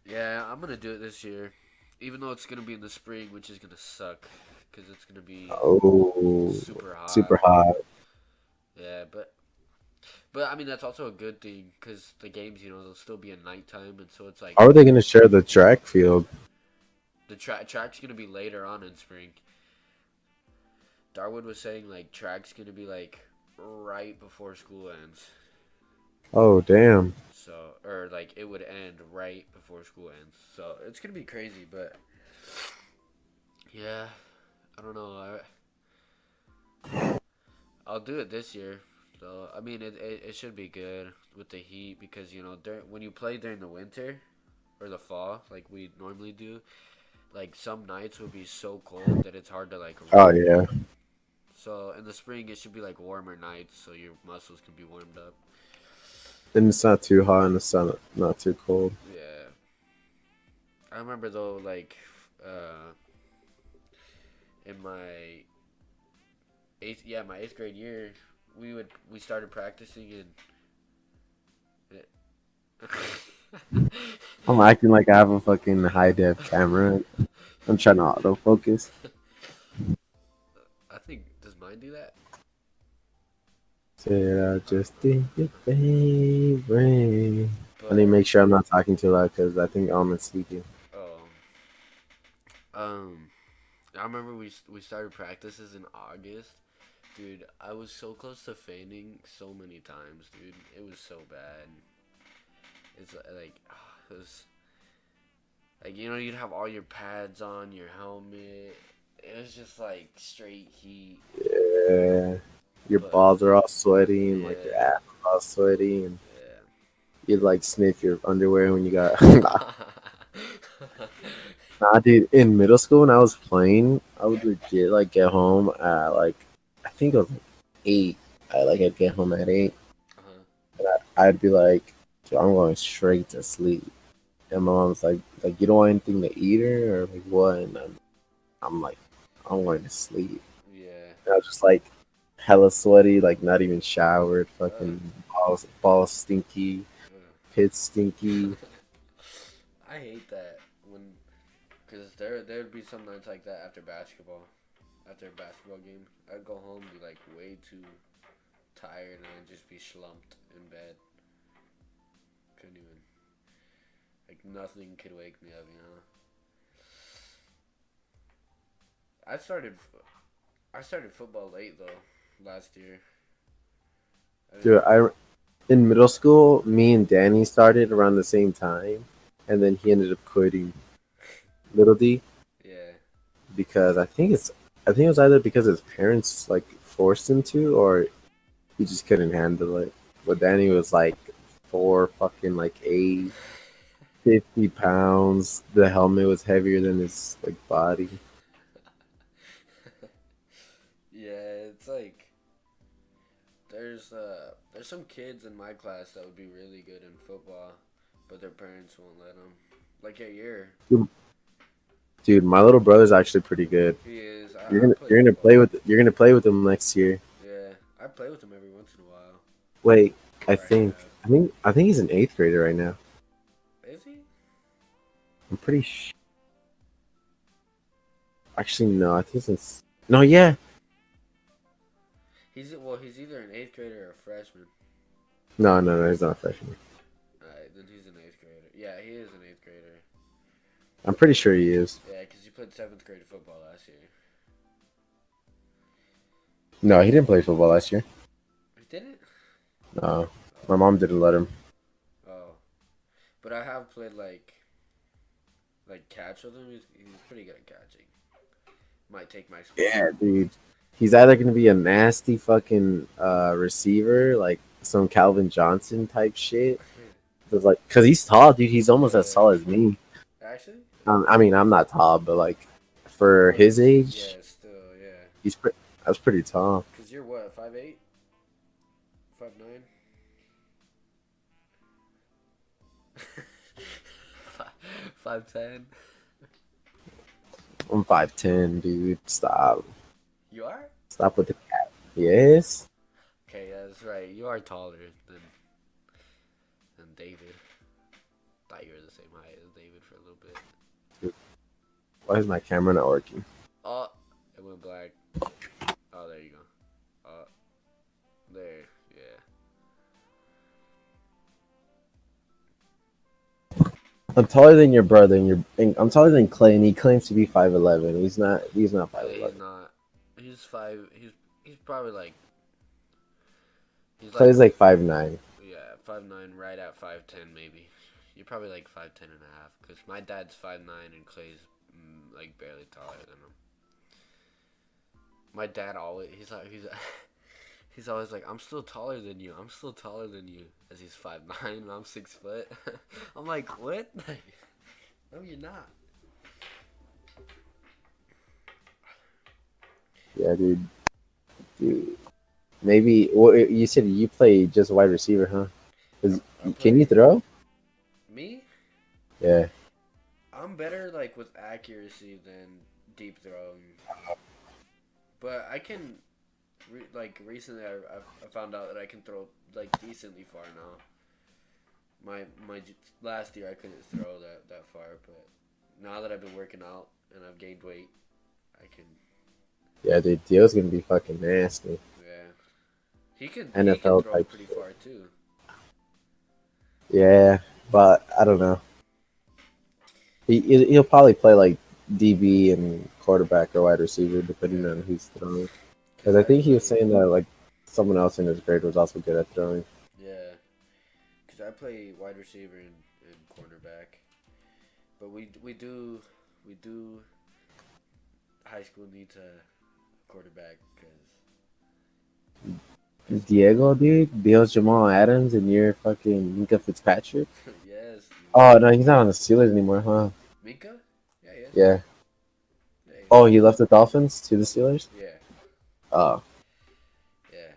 Yeah, I'm gonna do it this year, even though it's gonna be in the spring, which is gonna suck, cause it's gonna be Oh, super hot. super hot. Yeah, but I mean that's also a good thing, cause the games, they'll still be at nighttime, and so it's like How are they gonna share the track field? the track's gonna be later on in spring. Darwood was saying like track's gonna be like right before school ends, Oh damn. so or like it would end right before school ends, so it's gonna be crazy, but yeah, I don't know. I'll do it this year. So I mean, it should be good with the heat because when you play during the winter or the fall like we normally do, like some nights will be so cold that it's hard to like Oh run. yeah. So in the spring it should be like warmer nights so your muscles can be warmed up. Then it's not too hot and the sun not too cold. Yeah, I remember though like uh, in my eighth grade year we started practicing and. I'm acting like I have a fucking high def camera. I'm trying to autofocus. I think does mine do that? Said I just think your favorite. I need to But make sure I'm not talking too loud because I think I'm sleepy. oh, um, I remember we started practices in August. Dude, I was so close to fainting so many times, dude. It was so bad. It's like it was like you'd have all your pads on, your helmet. It was just like straight heat. Yeah, your But balls are all sweaty and like your yeah, ass is all sweaty, and yeah. you'd like sniff your underwear when you got. Yeah. Nah, dude. In middle school, when I was playing, I would legit like get home at like I think it was like 8. I'd get home at 8. Uh-huh. I'd be like, "Dude, I'm going straight to sleep." And my mom's like you don't want anything to eat or like what? And I'm like, I'm going to sleep. Yeah. And I was just like hella sweaty, like not even showered, Uh, fucking balls stinky, pits stinky. I hate that when, cause there'd be some nights like that after basketball, after a basketball game. I'd go home be like way too tired and I'd just be slumped in bed. Couldn't even like nothing could wake me up. I started I started football late though last year. I didn't. Dude, I in middle school, me and Danny started around the same time, and then he ended up quitting Little D Yeah. because I think it was either because his parents like forced him to, or he just couldn't handle it. But Danny was like 8, 50 pounds. The helmet was heavier than his like body. Yeah, it's like there's some kids in my class that would be really good in football, but their parents won't let them. Like a year, Dude, my little brother's actually pretty good. he is. I play football. You're gonna play with him next year. Yeah, I play with him every once in a while. Wait, I Or I think have. I think he's an eighth grader right now. Is he? I'm pretty actually no, I think he's no, yeah. He's either an eighth grader or a freshman. No, he's not a freshman. Alright, then he's an eighth grader. Yeah, he is an eighth grader. I'm pretty sure he is. Yeah, because he played seventh grade football last year. No, he didn't play football last year. He didn't? No, my Oh. mom didn't let him. Oh. But I have played like catch with him. He's pretty good at catching. Might take my spot. Yeah, dude. He's either gonna be a nasty fucking receiver, like some Calvin Johnson type shit. Cause he's tall, dude. He's almost as Yeah. tall as me. Actually? I mean, I'm not tall, but like for But his age, yeah, still, yeah. that's pretty tall. Cause you're what, 5'8"? 5'9"? 5'10"? I'm 5'10", dude. Stop. You are? Stop with the cat. Yes. Okay, yeah, that's right. You are taller than David. Thought you were the same height as David for a little bit. Why is my camera not working? Oh, it went black. Oh, there you go. Oh, there. Yeah. I'm taller than your brother, and I'm taller than Clay, and he claims to be 5'11". He's not. He's not He's 5'11". not. He's five. He's probably he's like Clay's like 5'9". yeah 5'9", right at 5'10" maybe. You're probably like 5'10" and a half. Cause my dad's 5'9" and Clay's like barely taller than him. My dad always he's always like, I'm still taller than you. I'm still taller than you. As he's 5'9" and I'm 6 foot. I'm like, what? No, you're not. Yeah, dude. Dude. Maybe. Well, you said you play just wide receiver, huh? I Can you play throw? me. Yeah. I'm better like with accuracy than deep throwing, but I can. Recently, I found out that I can throw like decently far now. Last year I couldn't throw that far, but now that I've been working out and I've gained weight, I can. Yeah, dude. Dio's gonna be fucking nasty. Yeah, he can NFL throw it type pretty shit. far too. Yeah, but I don't know. He'll probably play like DB and quarterback or wide receiver depending on Yeah, who's throwing. cause Because I I think he was play saying that like someone else in his grade was also good at throwing. yeah, cause I play wide receiver and cornerback. But we do high school needs a quarterback cause Diego, dude, Dio's Jamal Adams, and you're fucking Minka Fitzpatrick. yes, Oh no, he's not on the Steelers anymore, huh? Minka, yeah, yes, Yeah. yeah, he's Oh, on he left the Dolphins to the Steelers. yeah, Oh, yeah.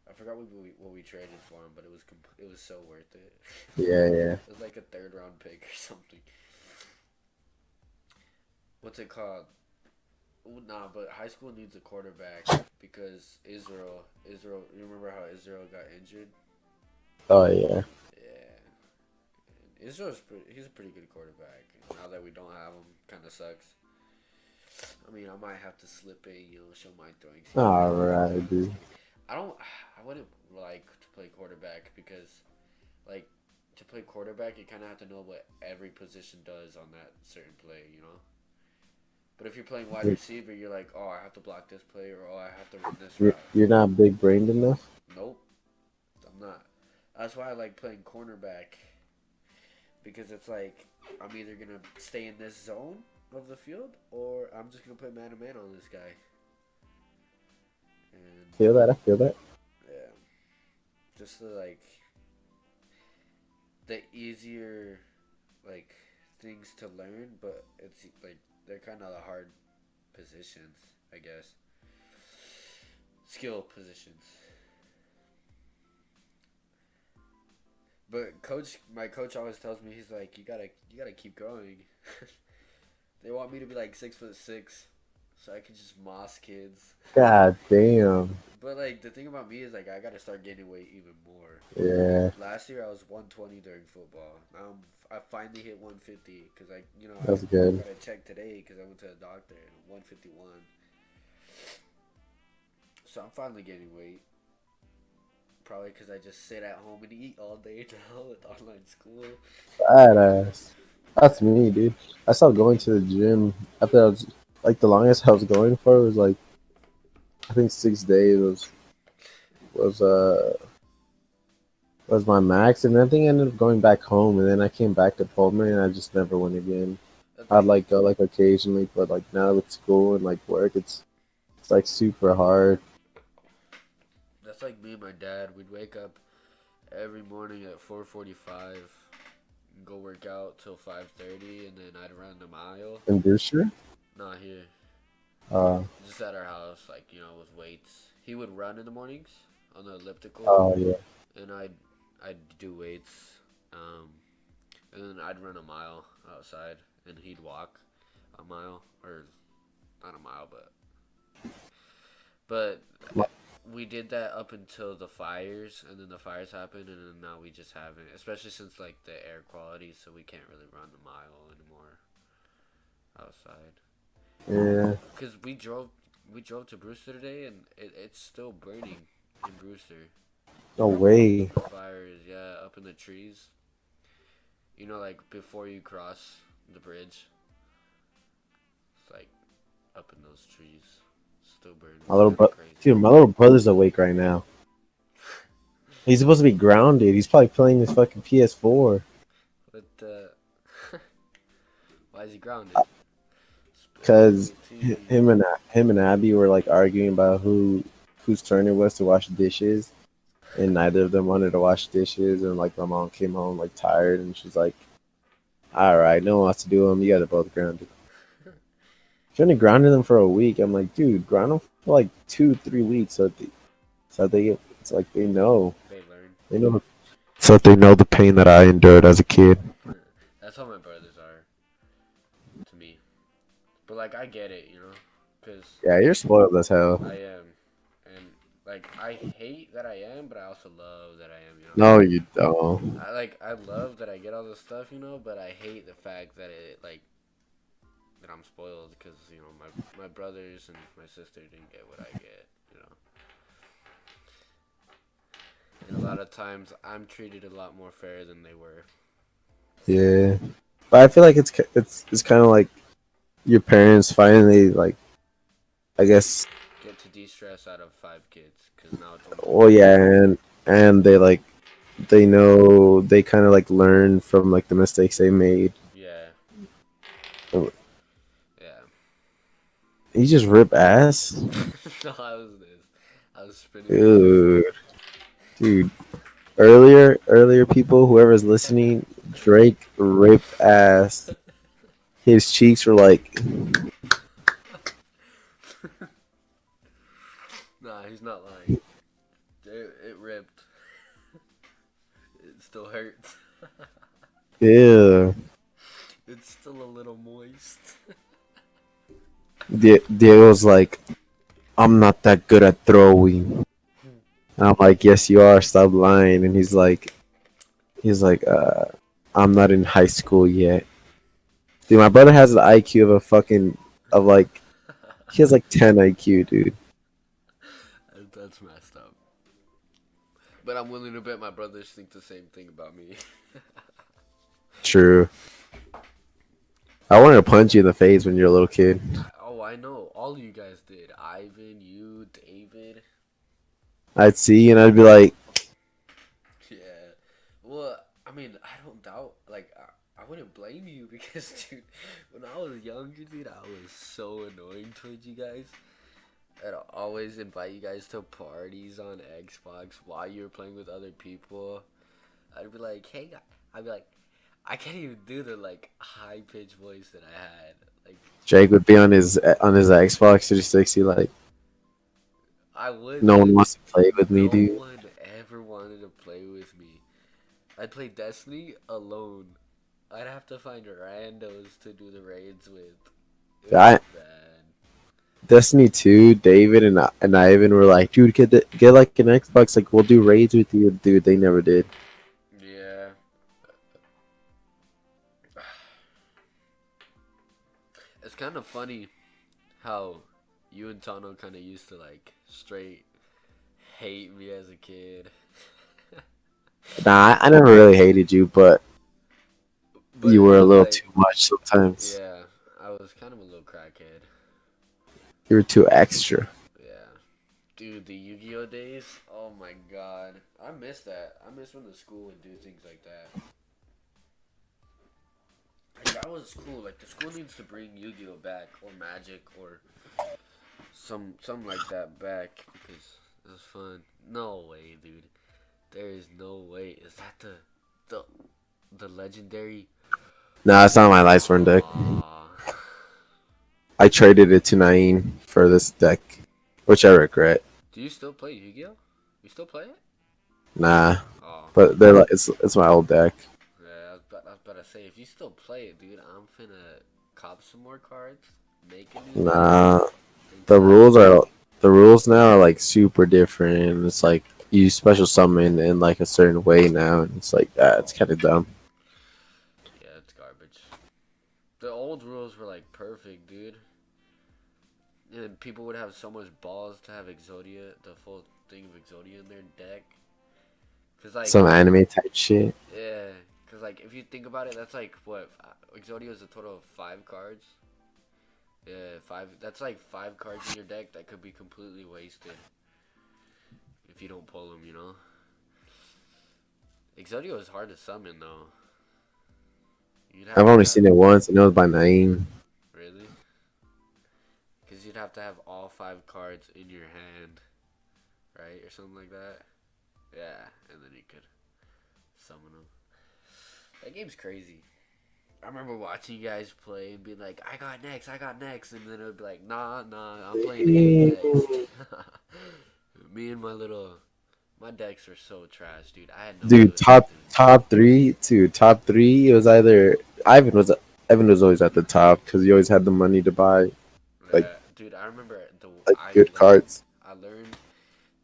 I forgot what we traded for him, but it was so worth it. yeah, yeah. It was like a third round pick or something. What's it called? Ooh, nah, but high school needs a quarterback because Israel. You remember how Israel got injured? Oh yeah. Yeah, he's a pretty good quarterback. Now that we don't have him, kind of sucks. I mean, I might have to slip in, show my throwing skills. All right, dude. I don't. I wouldn't like to play quarterback because, like, to play quarterback, you kind of have to know what every position does on that certain play. But if you're playing wide receiver, you're like, oh, I have to block this play, or oh, I have to run this route. You're not big brained enough. Nope, I'm not. That's why I like playing cornerback because it's like I'm either gonna stay in this zone of the field, or I'm just gonna play man to man on this guy. And Feel that? I feel that. yeah, just the easier like things to learn, but it's like they're kind of the hard positions, I guess. Skill positions. But my coach always tells me he's like, you gotta keep growing. They want me to be like 6'6", so I can just moss kids. God damn. But like the thing about me is like I gotta start gaining weight even more. Yeah, Last year I was 120 during football. Now I finally hit 150 because that's I good. got to check today because I went to the doctor and 151. So I'm finally gaining weight. Probably because I just sit at home and eat all day now with online school. Badass. That's me, dude. I stopped going to the gym after I was like the longest I was going for was like I think 6 days was uh was my max, and I think I ended up going back home, and then I came back to Pullman, and I just never went again. That's I'd like like go like occasionally, but like now with school and like work, it's like super hard. that's like me and my dad. We'd wake up every morning at 4:45, go work out till 5:30, and then I'd run a mile. And Brewster, Not here, uh, just at our house, like with weights. He would run in the mornings on the elliptical, oh yeah, and I'd do weights, um, and then I'd run a mile outside, and he'd walk a mile or not a mile, but we did that up until the fires, and then the fires happened, and then now we just haven't. Especially since like the air quality, so we can't really run the mile anymore outside. yeah. Cause we drove to Brewster today, and it's still burning in Brewster. No way. The fires, yeah, up in the trees. Like before you cross the bridge, it's like up in those trees, still burning. My It's little kind of bro, crazy. dude, my little brother's awake right now. He's supposed to be grounded. He's probably playing his fucking PS4 But why is he grounded? because Spill the tea. him and Abby were like arguing about whose turn it was to wash dishes, and neither of them wanted to wash dishes. And like my mom came home like tired, and she's like, "All right, no one wants to do them. You guys are both grounded." She only grounded them for a week. I'm like, dude, ground them for like 2, 3 weeks, so they it's like They learn. they know so that they know the pain that I endured as a kid. That's how my brothers are to me. But like I get it, because Yeah, you're spoiled as hell. I am, and like I hate that I am, but I also love that I am. No, you don't. I love that I get all this stuff, but I hate the fact that that I'm spoiled because my brothers and my sister didn't get what I get. And a lot of times, I'm treated a lot more fair than they were. Yeah, but I feel like it's kind of like your parents finally like I guess. Get to de-stress out of 5 kids because now it's only Well, one. yeah, and they like they know they kind of like learn from like the mistakes they made. Yeah, yeah. You just rip ass, No, I was this. I was spinning my dude. Dude, earlier people, whoever's listening, Drake ripped ass. His cheeks were like, Nah, he's not lying. It ripped. It still hurts. yeah. It's still a little moist. Diego's like, I'm not that good at throwing. And I'm like, yes, you are. Stop lying. And he's like, I'm not in high school yet. Dude, my brother has the IQ of a fucking of like he has like 10 IQ, dude. That's messed up. But I'm willing to bet my brothers think the same thing about me. True. I wanted to punch you in the face when you're a little kid. Oh, I know. All of you guys did. Ivan, you, David. I'd see and I'd be like, Yeah. Well, I mean, I don't doubt. Like, I wouldn't blame you because, dude, when I was younger, dude, I was so annoying towards you guys. I'd always invite you guys to parties on Xbox while you were playing with other people. I'd be like, hey, I'd be like, I can't even do the like high pitched voice that I had. Like, Jake would be on his Xbox 360 like, I would, no one dude. wants to play with me, No dude. one ever wanted to play with me. I'd play Destiny alone. I'd have to find randos to do the raids with. It was I bad. Destiny 2, David and Ivan were like, dude, get like an Xbox, like we'll do raids with you, dude. They never did. Yeah. It's kind of funny how you and Tano kind of used to like straight hate me as a kid. Nah, I never really hated you, but But you it were a was little like, too much sometimes. yeah, I was kind of a little crackhead. You were too extra. Yeah. Dude, the Yu-Gi-Oh days, oh my god. I miss that. I miss when the school would do things like that. Like, that was cool. Like, the school needs to bring Yu-Gi-Oh back, or Magic, or something like that back, because it was fun. No way, dude. There is no way. Is that the the legendary? Nah, it's not my Lightsworn deck. Aw. I traded it to Naeem for this deck, which I regret. Do you still play Yu-Gi-Oh? You still play it? Nah, Oh. but they're like it's my old deck. Yeah, I was about to say, if you still play it, dude, I'm finna cop some more cards, make a new deck, Nah, and the play. rules are the rules now are like super different. It's like you special summon in like a certain way now, and it's like it's kind of dumb. Yeah, it's garbage. The old rules were like perfect, dude. And people would have so much balls to have Exodia, the full thing of Exodia in their deck. Cause like, Some anime type shit. yeah, cause like if you think about it, that's like what Exodia is a total of 5 cards. Yeah, 5. That's like 5 cards in your deck that could be completely wasted if you don't pull them. You know, Exodia is hard to summon though. You'd have I've to only have seen it once, and it was by Naeem. really, cause you'd have to have all 5 cards in your hand, right, or something like that. Yeah, and then you could summon them. That game's crazy. I remember watching you guys play and being like, I got next, and then it would be like, nah, I'm playing Apex. Me and my decks were so trash, dude. I had no Dude, clue anything. top three, dude, top three. It was either Ivan was always at the top because he always had the money to buy like Yeah, dude, I remember good cards. I learned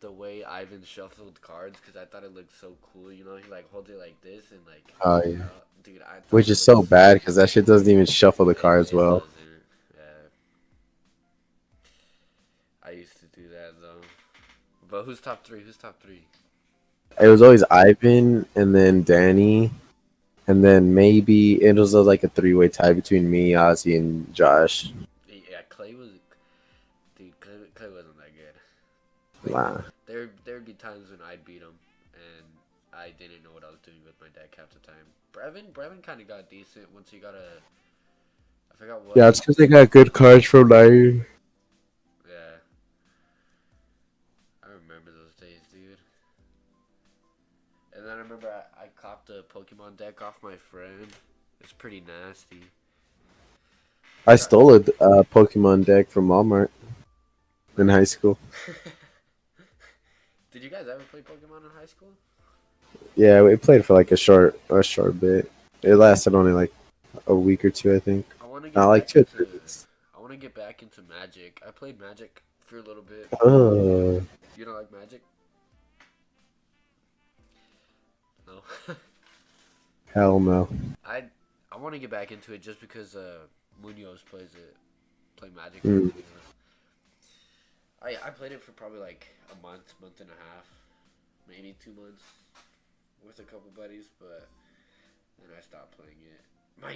the way Ivan shuffled cards because I thought it looked so cool. You know, he like holds it like this and like, Oh yeah, dude, I thought which it is so looks. bad because that shit doesn't even shuffle the cards It well. doesn't. Yeah, I used to do that though. But who's top 3? Who's top 3? It was always Ivan and then Danny, and then maybe it was like a three-way tie between me, Ozzy, and Josh. Yeah, Clay was, dude. Clay wasn't that good. Like Nah. there'd be times when I'd beat him, and I didn't know what I was doing with my deck half the time. Brevin kind of got decent once he got a. I forgot Yeah, what. it's because they got good cards from Nine. Yeah, I remember those days, dude. And then I remember I copped a Pokemon deck off my friend. It's pretty nasty. I stole a Pokemon deck from Walmart in high school. Did you guys ever play Pokemon in high school? Yeah, we played for like a short bit. It lasted only like a week or two, I think. I want to Not get like back two or into. 3 weeks. I want to get back into Magic. I played Magic for a little bit. Oh, You don't like Magic? No. hell no. I I want to get back into it just because Munoz play Magic with Mm. Munoz. I played it for probably like a month and a half, maybe 2 months with a couple buddies, but then I stopped playing it. My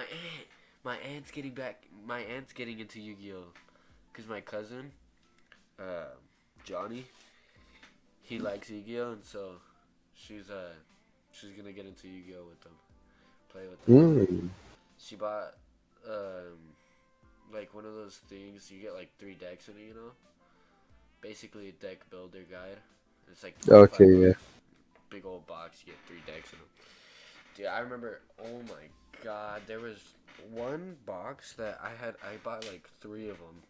aunt my aunt's getting into Yu-Gi-Oh, cause my cousin, uh, Johnny, he likes Yu-Gi-Oh, and so she's uh she's gonna get into Yu-Gi-Oh with them, play with them. Mm. She bought like one of those things you get like 3 decks in it, you know? Basically a deck builder guide. It's like Okay, 25 yeah. bucks. Big old box, you get 3 decks in them. Dude, I remember, oh my god, there was one box that I bought like 3 of them.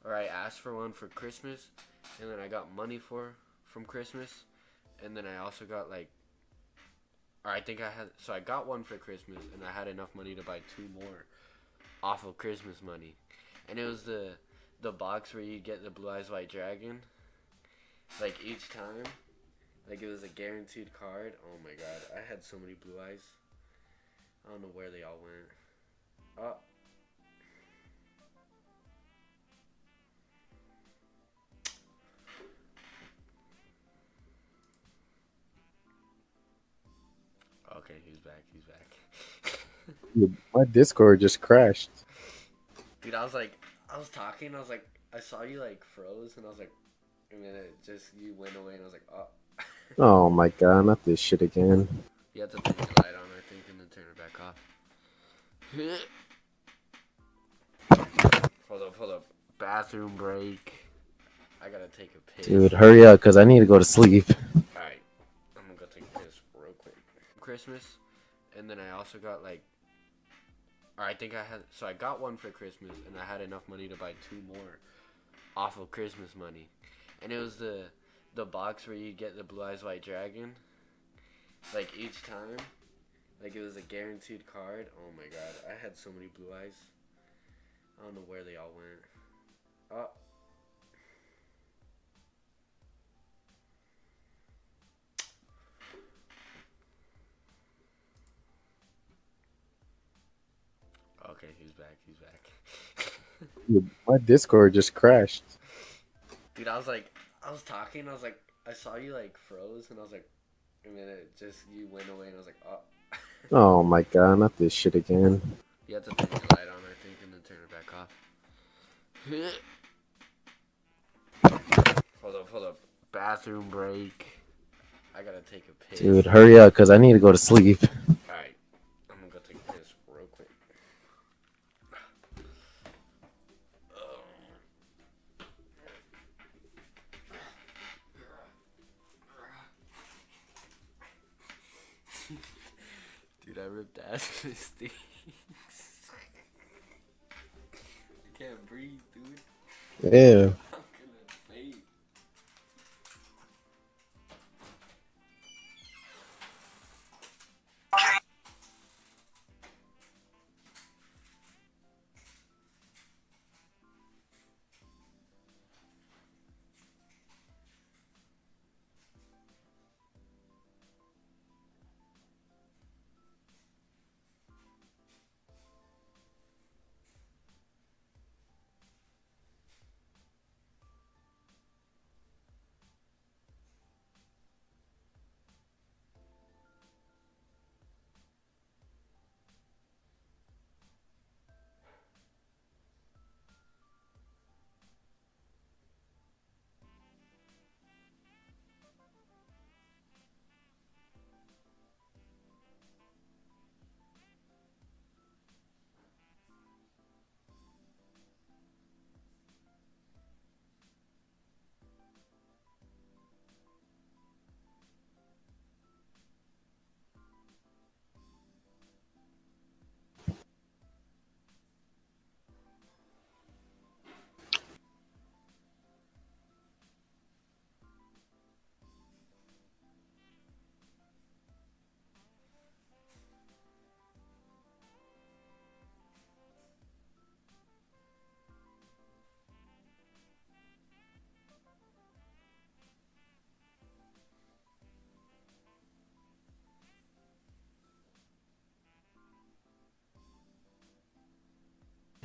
Or I asked for one for Christmas, and then I got money from Christmas, and then I also got like, or I think I had, so I got one for Christmas, and I had enough money to buy 2 more off of Christmas money, and it was the box where you get the Blue Eyes White Dragon, like each time, like it was a guaranteed card. Oh my god, I had so many Blue Eyes. I don't know where they all went. Oh, okay, he's back. He's back. Dude, my Discord just crashed. Dude, I was talking. I was like, I saw you like froze, and I was like, and then it just you went away, and I was like, oh. Oh my god, not this shit again. You have to turn your light on, I think, and then turn it back off. Hold up. Bathroom break. I gotta take a piss. Dude, hurry up, because I need to go to sleep. Alright, I'm gonna go take a piss real quick. Christmas, and then I also got like, or I think I had, so I got one for Christmas, and I had enough money to buy 2 more off of Christmas money, and it was the box where you get the Blue Eyes White Dragon, like each time, like it was a guaranteed card. Oh my god, I had so many Blue Eyes. I don't know where they all went. Oh. Okay, he's back. He's back. Dude, my Discord just crashed. Dude, I was talking. I was like, I saw you like froze, and I was like, and then it just you went away, and I was like, oh. Oh my god, not this shit again. You have to turn your light on, I think, and then turn it back off. Hold up. Bathroom break. I gotta take a piss. Dude, hurry up, because I need to go to sleep. Alright, I'm gonna go take a piss real quick. Dude, I ripped ass with this thing. I can't breathe, dude. Yeah. I'm gonna faint.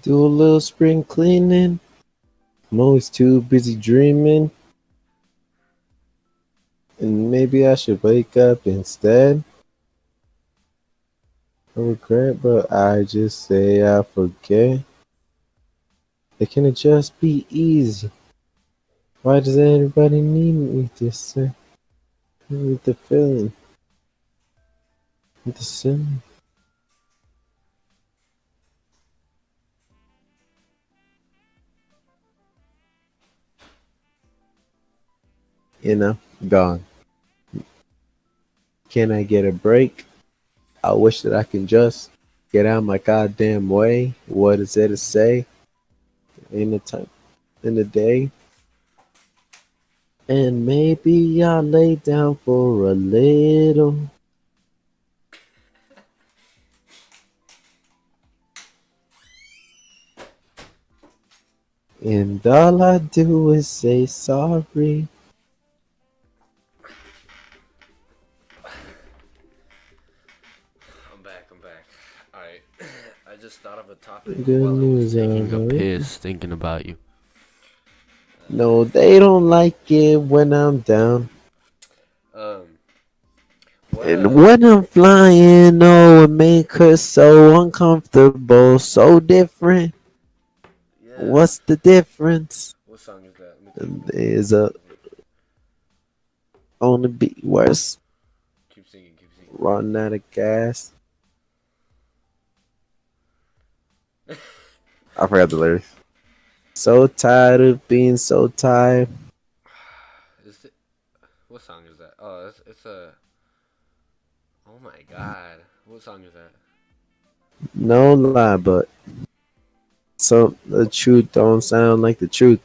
Do a little spring cleaning. I'm always too busy dreaming. And maybe I should wake up instead. I regret, but I just say I forget. It can just be easy. Why does everybody need me to say? With the feeling, with the sin. Gone. Can I get a break? I wish that I can just get out my goddamn way. What is there to say in the time, in the day? And maybe I'll lay down for a little. And all I do is say sorry. I'm back. I'm back. All right. I just thought of a topic Good while I was news, taking a piss, thinking about you. No, they don't like it when I'm down. Um, what And when I'm flying, oh, it make her so uncomfortable, so different. Yeah. What's the difference? What song is that? Let me think. And there's a on the beat worse, Keep singing. Keep singing. running out of gas. I forgot the lyrics. So tired of being so tired. Is it? What song is that? Oh, it's a. Oh my god. What song is that? No lie, but so the truth don't sound like the truth.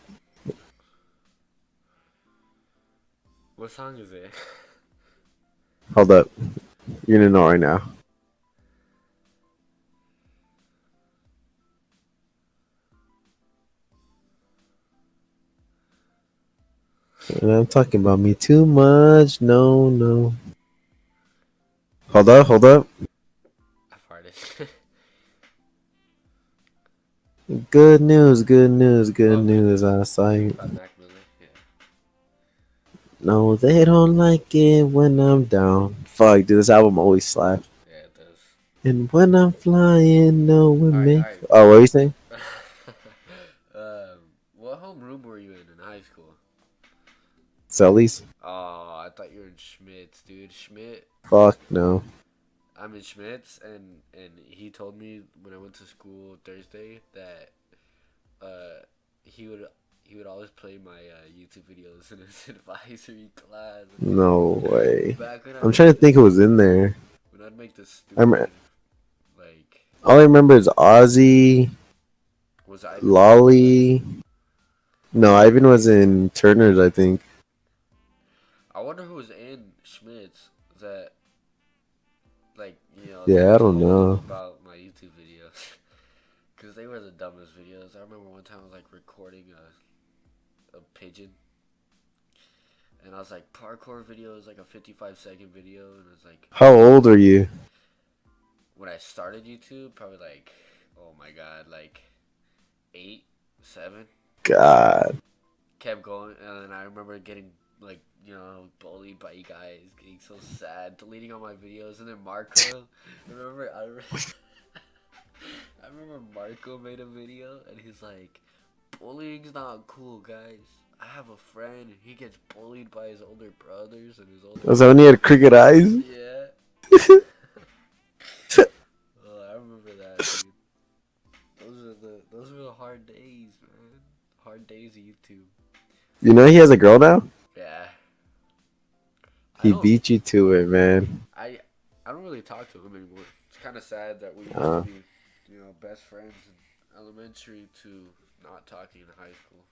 What song is it? Hold up, you're gonna know right now. And I'm talking about me too much. No, no. Hold up, hold up. I farted. Good news, good news, good Oh, good news. news. I saw you. By Mac Miller. Yeah. No, they don't like it when I'm down. Fuck, dude, this album always slaps. Yeah, it does. And when I'm flying, no one Alright, make. alright. Oh, what are you saying? What homeroom were you in high school? Sellies? Oh, I thought you were in Schmitz, dude. Schmidt. Fuck no. I'm in Schmitz, and he told me when I went to school Thursday that he would always play my YouTube videos in his advisory class. No way. Back when I I'm made trying to think who was in there. when I'd make this I rem- stupid like all I remember is Ozzy, was Ivan in that class? Lolly. No, Ivan was in Turner's, I think. I wonder who was in Schmitz that Yeah, I don't told him know. about my YouTube videos. Because they were the dumbest videos. I remember one time I was like recording a pigeon. And I was like, parkour video is like a 55-second video. And it's like, How old are you? when I started YouTube, probably like, oh my god, like 8, 7. God. Kept going. And then I remember getting like, bullied by you guys, getting so sad, deleting all my videos. And then Marco, I remember Marco made a video and he's like, bullying's not cool, guys. I have a friend. He gets bullied by his older brothers and his older. Was that when you had cricket eyes? Yeah. Oh, I remember that, dude. Those were the hard days, man. Hard days of YouTube. You know he has a girl now? Yeah. He beat you to it, man. I don't really talk to him anymore. It's kind of sad that we used Uh, to be, best friends in elementary to not talking in high school.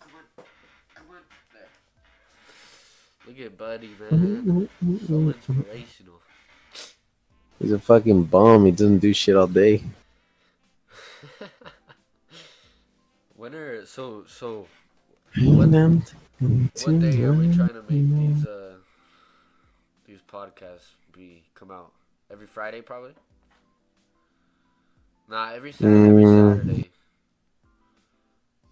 Come on. There. Look at Buddy, man. So inspirational. He's a fucking bum. He doesn't do shit all day. What day are we trying to make these podcast be come out? Every Friday, probably. Nah, every Mm, Saturday,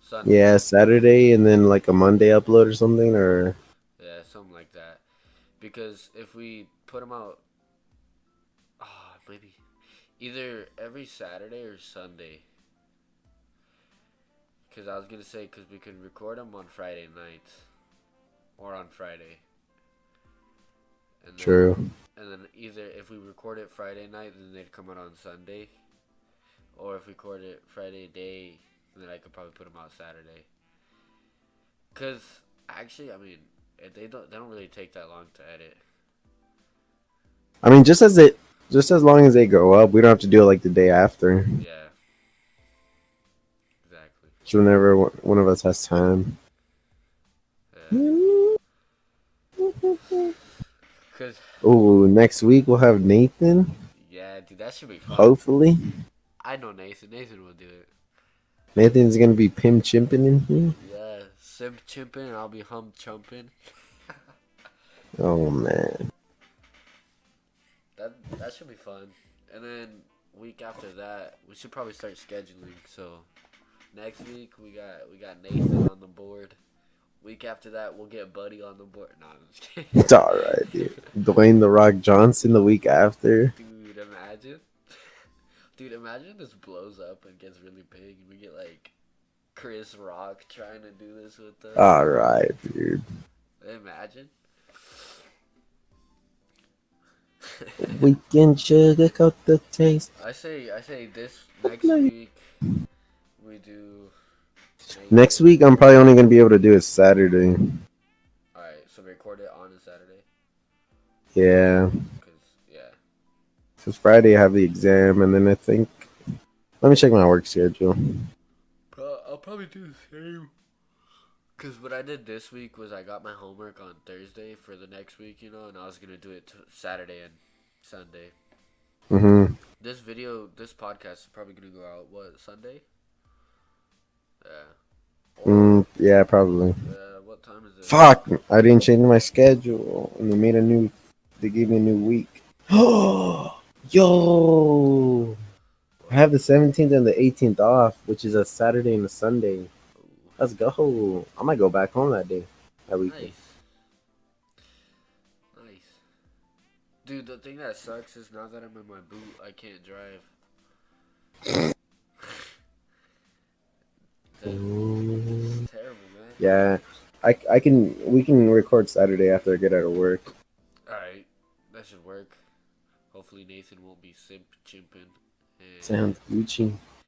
Sunday. yeah, Saturday and then like a Monday upload or something, or Yeah, something like that. Because if we put them out, maybe either every Saturday or Sunday. Because I was gonna say, because we can record them on Friday nights or on Friday, and then true. either if we record it Friday night, then they'd come out on Sunday, or if we record it Friday day, then I could probably put them out Saturday. Cause actually, I mean, they don't really take that long to edit. I mean, just as long as they go up, we don't have to do it like the day after. Yeah, exactly. Just whenever one of us has time. Yeah. Cause Oh, next week we'll have Nathan. yeah, dude, that should be fun. Hopefully, I know Nathan. Nathan will do it. Nathan's gonna be pimp chimping in here. Yeah, simp chimping, and I'll be hum chumping. Oh man, That should be fun. And then week after that, we should probably start scheduling. So next week we got Nathan on the board. Week after that, we'll get Buddy on the board. Nah, I'm just kidding. it's all right, dude. Dwayne the Rock Johnson the week after. Dude, imagine. Dude, imagine this blows up and gets really big, and we get like Chris Rock trying to do this with us. All right, dude. Imagine. We can sugarcoat the taste. I say this next week we do. Next week, I'm probably only gonna be able to do it Saturday. All right, so record it on a Saturday. Yeah, Cause yeah. because Friday I have the exam, and then I think let me check my work schedule. I'll probably do the same. Cause what I did this week was I got my homework on Thursday for the next week, and I was gonna do it Saturday and Sunday. Mm-hmm. This podcast is probably gonna go out Sunday? Yeah. Yeah, probably. What time is it? Fuck! I didn't change my schedule, and they gave me a new week. Yo! I have the 17th and the 18th off, which is a Saturday and a Sunday. Ooh, Let's go. I might go back home that day. That weekend. nice. Dude, the thing that sucks is now that I'm in my boot, I can't drive. It's terrible, man. Yeah. We can record Saturday after I get out of work. Alright, that should work. Hopefully Nathan won't be simp chimping. And Sounds Gucci.